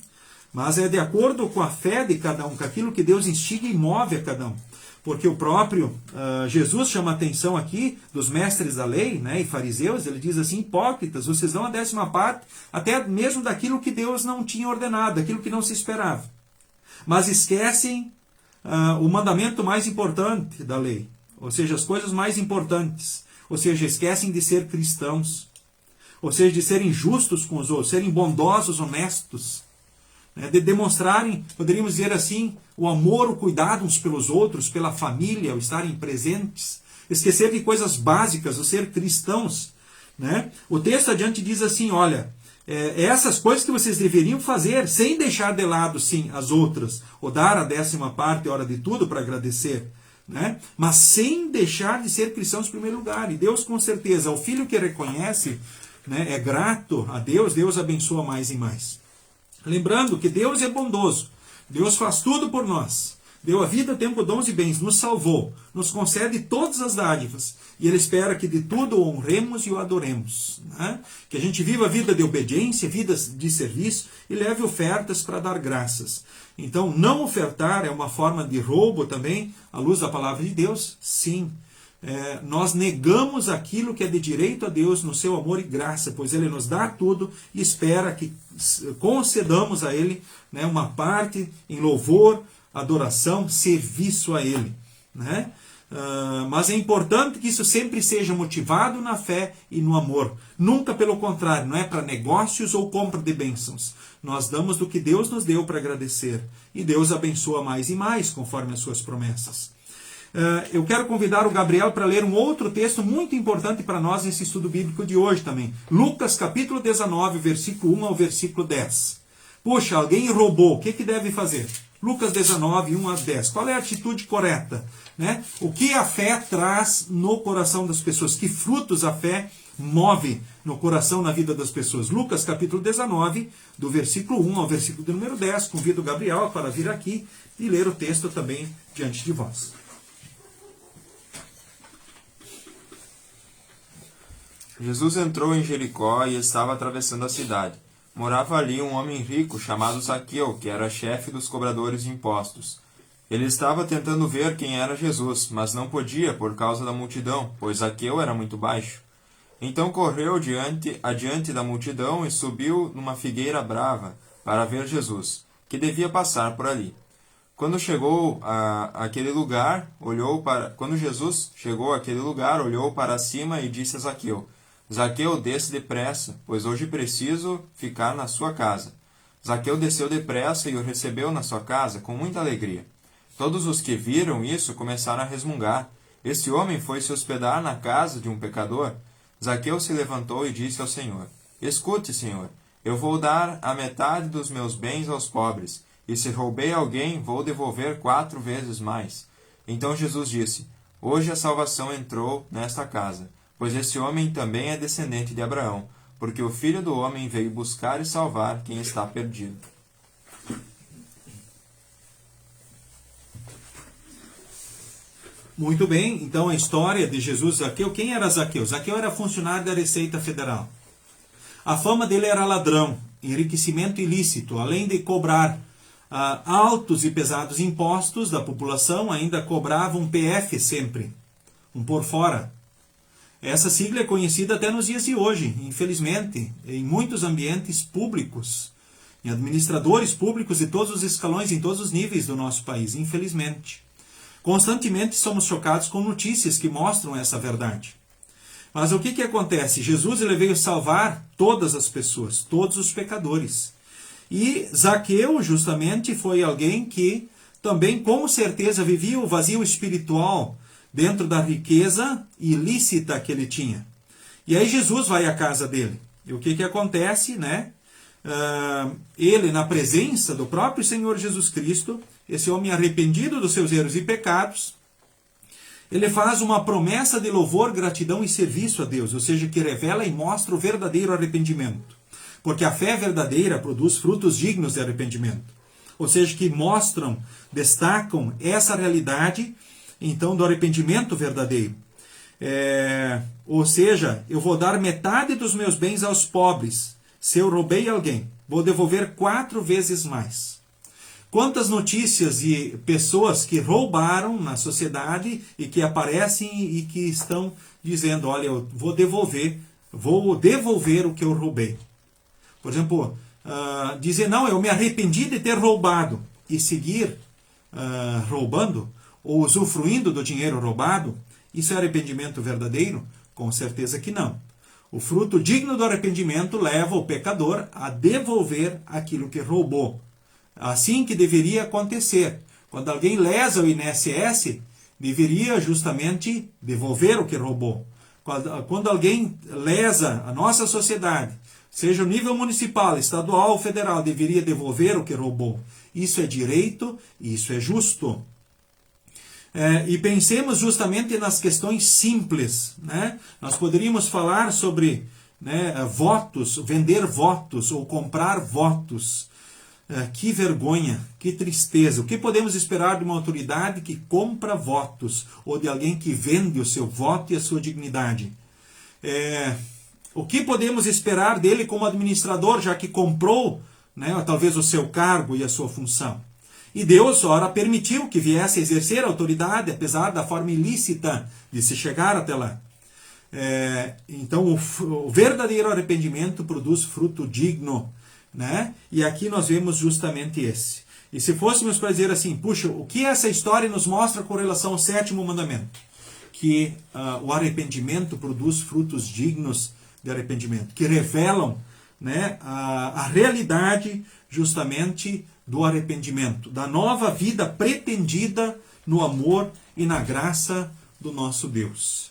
mas é de acordo com a fé de cada um, com aquilo que Deus instiga e move a cada um. Porque o próprio Jesus chama a atenção aqui dos mestres da lei, né, e fariseus. Ele diz assim, hipócritas, vocês dão a 10ª parte até mesmo daquilo que Deus não tinha ordenado, daquilo que não se esperava. Mas esquecem o mandamento mais importante da lei, ou seja, as coisas mais importantes, ou seja, esquecem de ser cristãos, ou seja, de serem justos com os outros, serem bondosos, honestos, né? De demonstrarem, poderíamos dizer assim, o amor, o cuidado uns pelos outros, pela família, o estarem presentes, esquecer de coisas básicas, o ser cristãos. Né? O texto adiante diz assim, olha, essas coisas que vocês deveriam fazer, sem deixar de lado, sim, as outras, ou dar a 10ª parte, hora de tudo, para agradecer, né? Mas sem deixar de ser cristãos em primeiro lugar. E Deus, com certeza, o filho que reconhece, né, é grato a Deus, Deus abençoa mais e mais. Lembrando que Deus é bondoso, Deus faz tudo por nós. Deu a vida, tempo, dons e bens, nos salvou, nos concede todas as dádivas. E Ele espera que de tudo o honremos e o adoremos. Né? Que a gente viva a vida de obediência, vida de serviço e leve ofertas para dar graças. Então, não ofertar é uma forma de roubo também, à luz da palavra de Deus? Sim. Nós negamos aquilo que é de direito a Deus no seu amor e graça, pois Ele nos dá tudo e espera que concedamos a Ele, né, uma parte em louvor, adoração, serviço a Ele. Né? Mas é importante que isso sempre seja motivado na fé e no amor. Nunca pelo contrário, não é para negócios ou compra de bênçãos. Nós damos do que Deus nos deu para agradecer. E Deus abençoa mais e mais, conforme as suas promessas. Eu quero convidar o Gabriel para ler um outro texto muito importante para nós nesse estudo bíblico de hoje também. Lucas capítulo 19, versículo 1 ao versículo 10. Puxa, alguém roubou, o que deve fazer? Lucas 19, 1 a 10. Qual é a atitude correta? Né? O que a fé traz no coração das pessoas? Que frutos a fé move no coração, na vida das pessoas? Lucas capítulo 19, do versículo 1 ao versículo de número 10. Convido o Gabriel para vir aqui e ler o texto também diante de vós. Jesus entrou em Jericó e estava atravessando a cidade. Morava ali um homem rico chamado Zaqueu, que era chefe dos cobradores de impostos. Ele estava tentando ver quem era Jesus, mas não podia por causa da multidão, pois Zaqueu era muito baixo. Então correu adiante da multidão e subiu numa figueira brava para ver Jesus, que devia passar por ali. Quando Jesus chegou àquele lugar, olhou para cima e disse a Zaqueu: Zaqueu, desce depressa, pois hoje preciso ficar na sua casa. Zaqueu desceu depressa e o recebeu na sua casa com muita alegria. Todos os que viram isso começaram a resmungar. Esse homem foi se hospedar na casa de um pecador? Zaqueu se levantou e disse ao Senhor: Escute, Senhor, eu vou dar a metade dos meus bens aos pobres, e se roubei alguém, vou devolver 4 vezes mais. Então Jesus disse: Hoje a salvação entrou nesta casa, pois esse homem também é descendente de Abraão, porque o Filho do Homem veio buscar e salvar quem está perdido. Muito bem, então a história de Jesus e Zaqueu. Quem era Zaqueu? Zaqueu era funcionário da Receita Federal. A fama dele era ladrão, enriquecimento ilícito. Além de cobrar altos e pesados impostos da população, ainda cobrava um PF sempre, um por fora. Essa sigla é conhecida até nos dias de hoje, infelizmente, em muitos ambientes públicos, em administradores públicos de todos os escalões, em todos os níveis do nosso país, infelizmente. Constantemente somos chocados com notícias que mostram essa verdade. Mas o que acontece? Jesus ele veio salvar todas as pessoas, todos os pecadores. E Zaqueu justamente foi alguém que também com certeza vivia o vazio espiritual dentro da riqueza ilícita que ele tinha. E aí Jesus vai à casa dele. E o que acontece, né? Ele, na presença do próprio Senhor Jesus Cristo, esse homem arrependido dos seus erros e pecados, ele faz uma promessa de louvor, gratidão e serviço a Deus, ou seja, que revela e mostra o verdadeiro arrependimento. Porque a fé verdadeira produz frutos dignos de arrependimento. Ou seja, que mostram, destacam essa realidade, então, do arrependimento verdadeiro. Ou seja, eu vou dar metade dos meus bens aos pobres. Se eu roubei alguém, vou devolver 4 vezes mais. Quantas notícias de pessoas que roubaram na sociedade e que aparecem e que estão dizendo, olha, eu vou devolver o que eu roubei. Por exemplo, dizer, não, eu me arrependi de ter roubado e seguir roubando ou usufruindo do dinheiro roubado, isso é arrependimento verdadeiro? Com certeza que não. O fruto digno do arrependimento leva o pecador a devolver aquilo que roubou. Assim que deveria acontecer. Quando alguém lesa o INSS, deveria justamente devolver o que roubou. Quando alguém lesa a nossa sociedade, seja o nível municipal, estadual ou federal, deveria devolver o que roubou. Isso é direito e isso é justo. E pensemos justamente nas questões simples. Né? Nós poderíamos falar sobre votos, vender votos ou comprar votos. Que vergonha, que tristeza. O que podemos esperar de uma autoridade que compra votos ou de alguém que vende o seu voto e a sua dignidade? O que podemos esperar dele como administrador, já que comprou talvez o seu cargo e a sua função? E Deus, ora, permitiu que viesse a exercer a autoridade, apesar da forma ilícita de se chegar até lá. Então, o verdadeiro arrependimento produz fruto digno. Né? E aqui nós vemos justamente esse. E se fôssemos para dizer assim, puxa, o que essa história nos mostra com relação ao 7º mandamento? Que o arrependimento produz frutos dignos de arrependimento, que revelam a realidade justamente do arrependimento, da nova vida pretendida no amor e na graça do nosso Deus.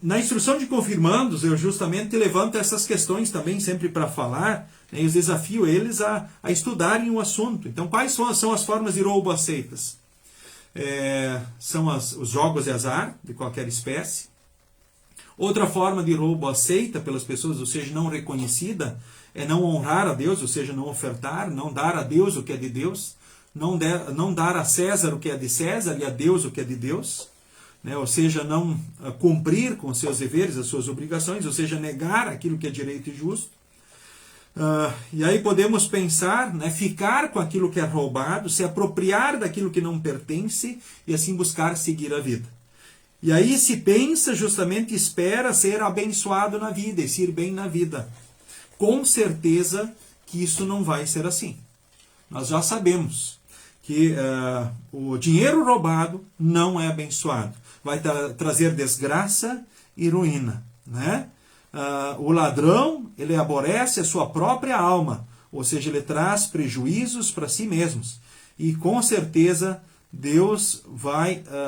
Na instrução de confirmandos, eu justamente levanto essas questões também sempre para falar, e os desafio eles a estudarem o assunto. Então, quais são as formas de roubo aceitas? São os jogos de azar, de qualquer espécie. Outra forma de roubo aceita pelas pessoas, ou seja, não reconhecida, é não honrar a Deus, ou seja, não ofertar, não dar a Deus o que é de Deus, não dar a César o que é de César e a Deus o que é de Deus. Ou seja, não cumprir com seus deveres, as suas obrigações, ou seja, negar aquilo que é direito e justo. E aí podemos pensar, ficar com aquilo que é roubado, se apropriar daquilo que não pertence e assim buscar seguir a vida. E aí se pensa, justamente espera ser abençoado na vida e se ir bem na vida. Com certeza que isso não vai ser assim. Nós já sabemos que o dinheiro roubado não é abençoado. Vai trazer desgraça e ruína. O ladrão, ele aborrece a sua própria alma, ou seja, ele traz prejuízos para si mesmos. E com certeza Deus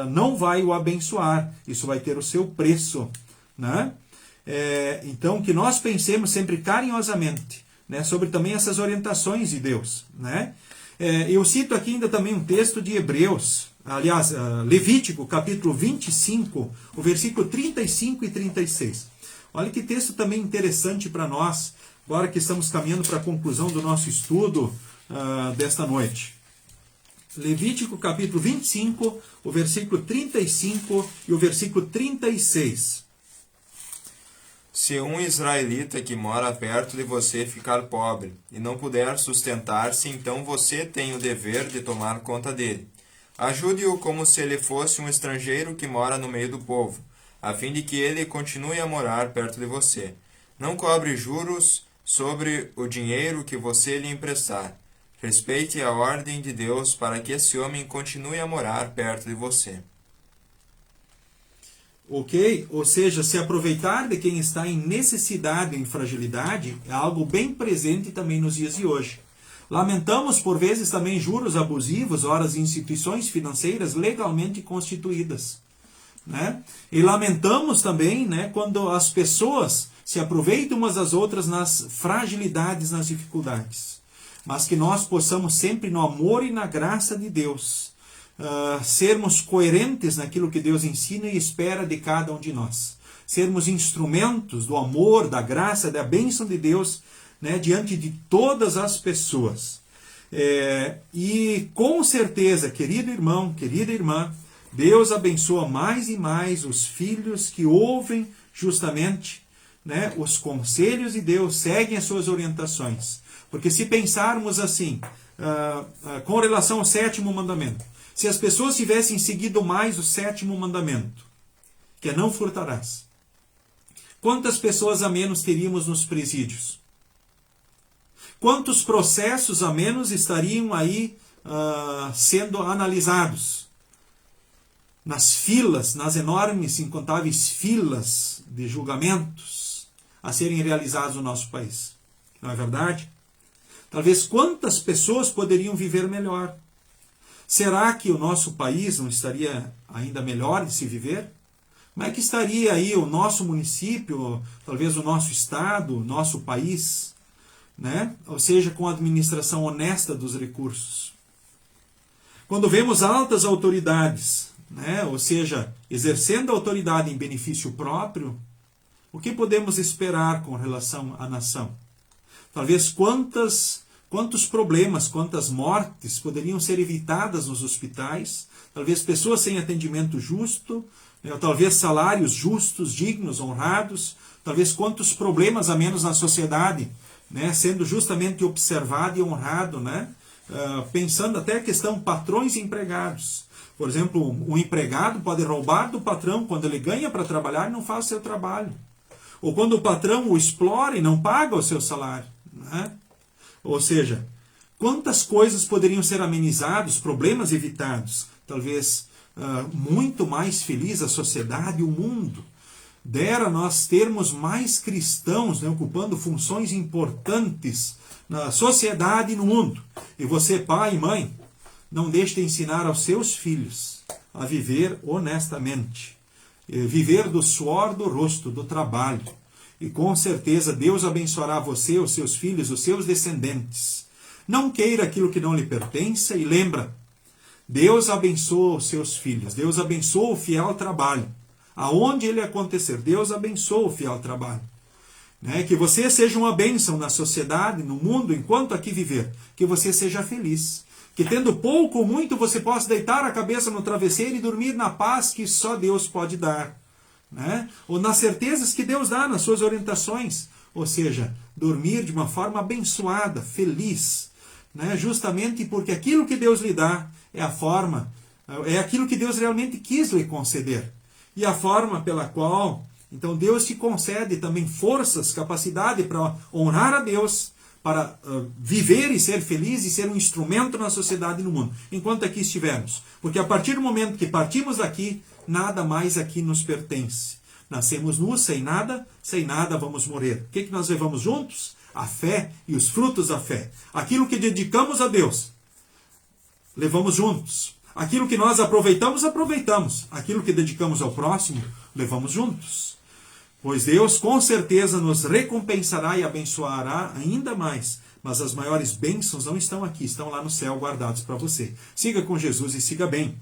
não vai o abençoar. Isso vai ter o seu preço. Então, que nós pensemos sempre carinhosamente sobre também essas orientações de Deus. Eu cito aqui ainda também um texto de Hebreus, Levítico, capítulo 25, o versículo 35 e 36. Olha que texto também interessante para nós, agora que estamos caminhando para a conclusão do nosso estudo desta noite. Levítico capítulo 25, o versículo 35 e o versículo 36. Se um israelita que mora perto de você ficar pobre e não puder sustentar-se, então você tem o dever de tomar conta dele. Ajude-o como se ele fosse um estrangeiro que mora no meio do povo, a fim de que ele continue a morar perto de você. Não cobre juros sobre o dinheiro que você lhe emprestar. Respeite a ordem de Deus para que esse homem continue a morar perto de você. Ok? Ou seja, se aproveitar de quem está em necessidade, em fragilidade, é algo bem presente também nos dias de hoje. Lamentamos, por vezes, também juros abusivos, horas em instituições financeiras legalmente constituídas. Né? E lamentamos também, né, quando as pessoas se aproveitam umas das outras nas fragilidades, nas dificuldades. Mas que nós possamos sempre, no amor e na graça de Deus, sermos coerentes naquilo que Deus ensina e espera de cada um de nós. Sermos instrumentos do amor, da graça, da bênção de Deus, né, diante de todas as pessoas. E com certeza, querido irmão, querida irmã, Deus abençoa mais e mais os filhos que ouvem justamente, né, os conselhos de Deus, seguem as suas orientações. Porque se pensarmos assim, com relação ao 7º mandamento, se as pessoas tivessem seguido mais o 7º mandamento, que é não furtarás, quantas pessoas a menos teríamos nos presídios? Quantos processos a menos estariam aí sendo analisados? Nas filas, nas enormes, incontáveis filas de julgamentos a serem realizados no nosso país. Não é verdade? Talvez quantas pessoas poderiam viver melhor? Será que o nosso país não estaria ainda melhor de se viver? Como é que estaria aí o nosso município, talvez o nosso estado, o nosso país, né? Ou seja, com a administração honesta dos recursos? Quando vemos altas autoridades, né? Ou seja, exercendo a autoridade em benefício próprio, o que podemos esperar com relação à nação? Talvez quantos problemas, quantas mortes poderiam ser evitadas nos hospitais, talvez pessoas sem atendimento justo, né, talvez salários justos, dignos, honrados, talvez quantos problemas a menos na sociedade, né, sendo justamente observado e honrado, né, pensando até a questão patrões e empregados. Por exemplo, um empregado pode roubar do patrão quando ele ganha para trabalhar e não faz o seu trabalho. Ou quando o patrão o explora e não paga o seu salário. Né? Ou seja, quantas coisas poderiam ser amenizadas, problemas evitados, talvez muito mais feliz a sociedade e o mundo. Dera nós termos mais cristãos, né, ocupando funções importantes na sociedade e no mundo. E você, pai e mãe, não deixe de ensinar aos seus filhos a viver honestamente, viver do suor do rosto, do trabalho. E com certeza Deus abençoará você, os seus filhos, os seus descendentes. Não queira aquilo que não lhe pertence e lembra, Deus abençoa os seus filhos, Deus abençoa o fiel trabalho. Aonde ele acontecer, Deus abençoa o fiel trabalho. Né? Que você seja uma bênção na sociedade, no mundo, enquanto aqui viver. Que você seja feliz. Que tendo pouco ou muito, você possa deitar a cabeça no travesseiro e dormir na paz que só Deus pode dar. Né? Ou nas certezas que Deus dá nas suas orientações. Ou seja, dormir de uma forma abençoada, feliz. Né? Justamente porque aquilo que Deus lhe dá é a forma, é aquilo que Deus realmente quis lhe conceder. E a forma pela qual, então, Deus te concede também forças, capacidade para honrar a Deus, para viver e ser feliz e ser um instrumento na sociedade e no mundo, enquanto aqui estivermos. Porque a partir do momento que partimos daqui, nada mais aqui nos pertence. Nascemos nus, sem nada vamos morrer. O que nós levamos juntos? A fé e os frutos da fé. Aquilo que dedicamos a Deus, levamos juntos. Aquilo que nós aproveitamos. Aquilo que dedicamos ao próximo, levamos juntos. Pois Deus com certeza nos recompensará e abençoará ainda mais. Mas as maiores bênçãos não estão aqui, estão lá no céu guardados para você. Siga com Jesus e siga bem.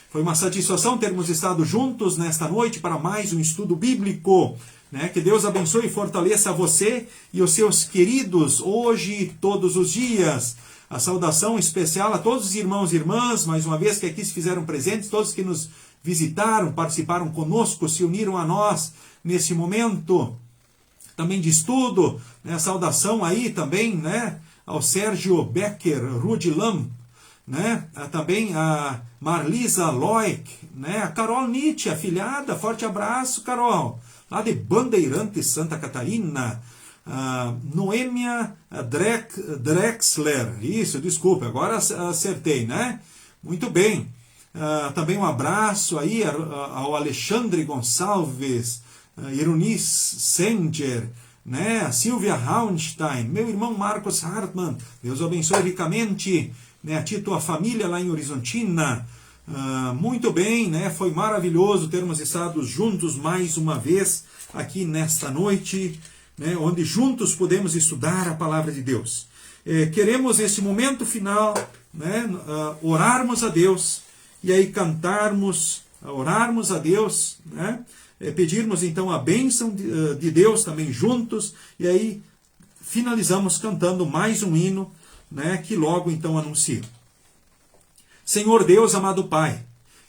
Foi uma satisfação termos estado juntos nesta noite para mais um estudo bíblico. né? Que Deus abençoe e fortaleça você e os seus queridos hoje e todos os dias. A saudação especial a todos os irmãos e irmãs, mais uma vez que aqui se fizeram presentes, todos que nos visitaram, participaram conosco, se uniram a nós nesse momento também de estudo, né? Saudação aí também, né, ao Sérgio Becker Rudilam, né? Também a Marlisa Loic, né? A Carol Nietzsche, afilhada, forte abraço, Carol, lá de Bandeirantes, Santa Catarina. Noêmia Drexler, isso, desculpa, agora acertei, né? Muito bem. Também um abraço aí ao Alexandre Gonçalves, Irunice Senger, né? A Silvia Raunstein, meu irmão Marcos Hartmann, Deus o abençoe ricamente, né? A ti, tua família lá em Horizontina. Muito bem, né? Foi maravilhoso termos estado juntos mais uma vez aqui nesta noite, né? Onde juntos podemos estudar a palavra de Deus. Queremos esse momento final, né? Orarmos a Deus e aí cantarmos, orarmos a Deus, né? Pedirmos então a bênção de Deus também juntos, e aí finalizamos cantando mais um hino, né? Que logo então anuncio. Senhor Deus, amado Pai,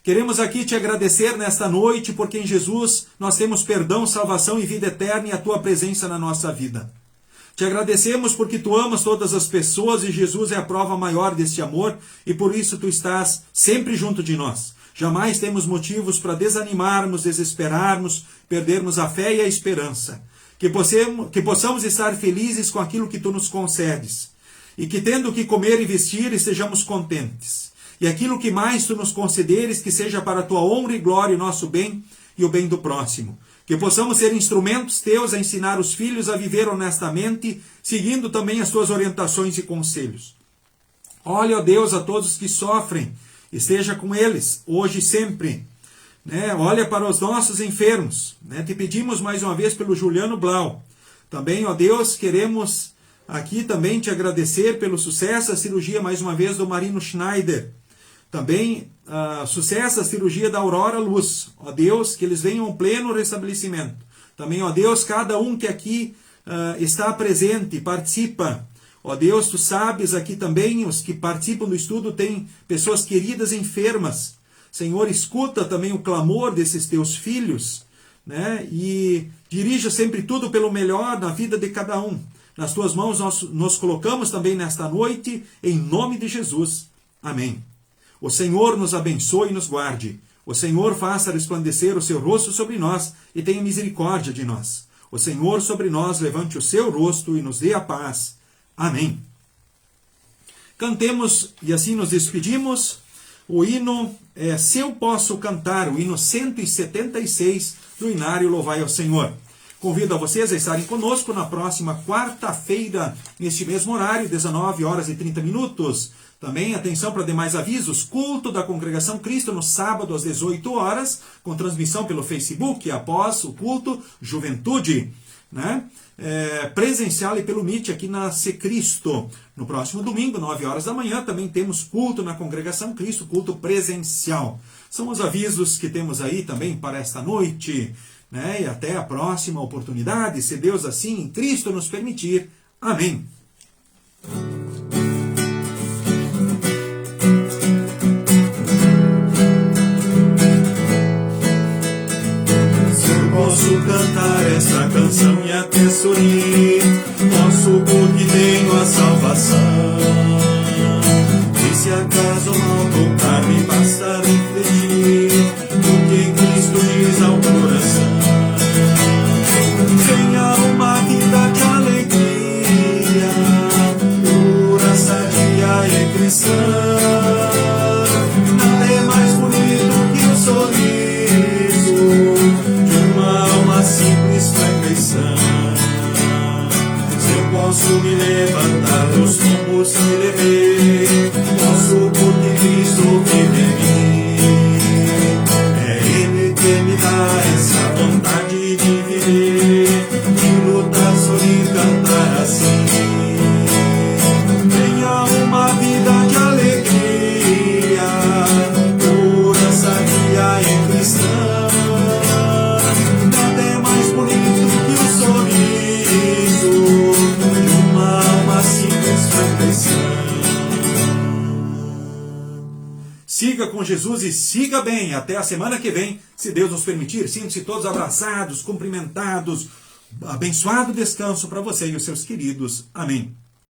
queremos aqui te agradecer nesta noite, porque em Jesus nós temos perdão, salvação e vida eterna e a tua presença na nossa vida. Te agradecemos porque tu amas todas as pessoas e Jesus é a prova maior deste amor e por isso tu estás sempre junto de nós. Jamais temos motivos para desanimarmos, desesperarmos, perdermos a fé e a esperança. Que possamos estar felizes com aquilo que tu nos concedes. E que tendo o que comer e vestir estejamos contentes. E aquilo que mais tu nos concederes, que seja para a tua honra e glória e nosso bem e o bem do próximo. Que possamos ser instrumentos teus a ensinar os filhos a viver honestamente, seguindo também as tuas orientações e conselhos. Olha, ó Deus, a todos que sofrem, esteja com eles, hoje e sempre. Né? Olha para os nossos enfermos. Né? Te pedimos mais uma vez pelo Juliano Blau. Também, ó Deus, queremos aqui também te agradecer pelo sucesso da cirurgia, mais uma vez, do Marino Schneider. Também sucesso a cirurgia da Aurora Luz. Ó Deus, que eles venham ao pleno restabelecimento. Também, ó Deus, cada um que aqui está presente, participa. Ó Deus, tu sabes aqui também, os que participam do estudo têm pessoas queridas enfermas. Senhor, escuta também o clamor desses teus filhos, né? E dirija sempre tudo pelo melhor na vida de cada um. Nas tuas mãos nós nos colocamos também nesta noite, em nome de Jesus. Amém. O Senhor nos abençoe e nos guarde. O Senhor faça resplandecer o seu rosto sobre nós e tenha misericórdia de nós. O Senhor sobre nós levante o seu rosto e nos dê a paz. Amém. Cantemos e assim nos despedimos. O hino é Se Eu Posso Cantar, o hino 176 do Inário Louvai ao Senhor. Convido a vocês a estarem conosco na próxima quarta-feira, neste mesmo horário, 19h30. Também, atenção para demais avisos, culto da Congregação Cristo no sábado às 18 horas, com transmissão pelo Facebook, após o culto Juventude, né? Presencial e pelo Meet aqui na Cristo. No próximo domingo, 9 horas da manhã, também temos culto na Congregação Cristo, culto presencial. São os avisos que temos aí também para esta noite, né? E até a próxima oportunidade, se Deus assim em Cristo nos permitir. Amém. Posso cantar essa canção e até sorrir, posso porque tenho a salvação. E se acaso mal tocar-me, basta refletir o que Cristo diz ao coração. Tenha uma vida de alegria, Siga com Jesus e siga bem. Até a semana que vem, se Deus nos permitir. Sintam-se todos abraçados, cumprimentados. Abençoado descanso para você e os seus queridos. Amém.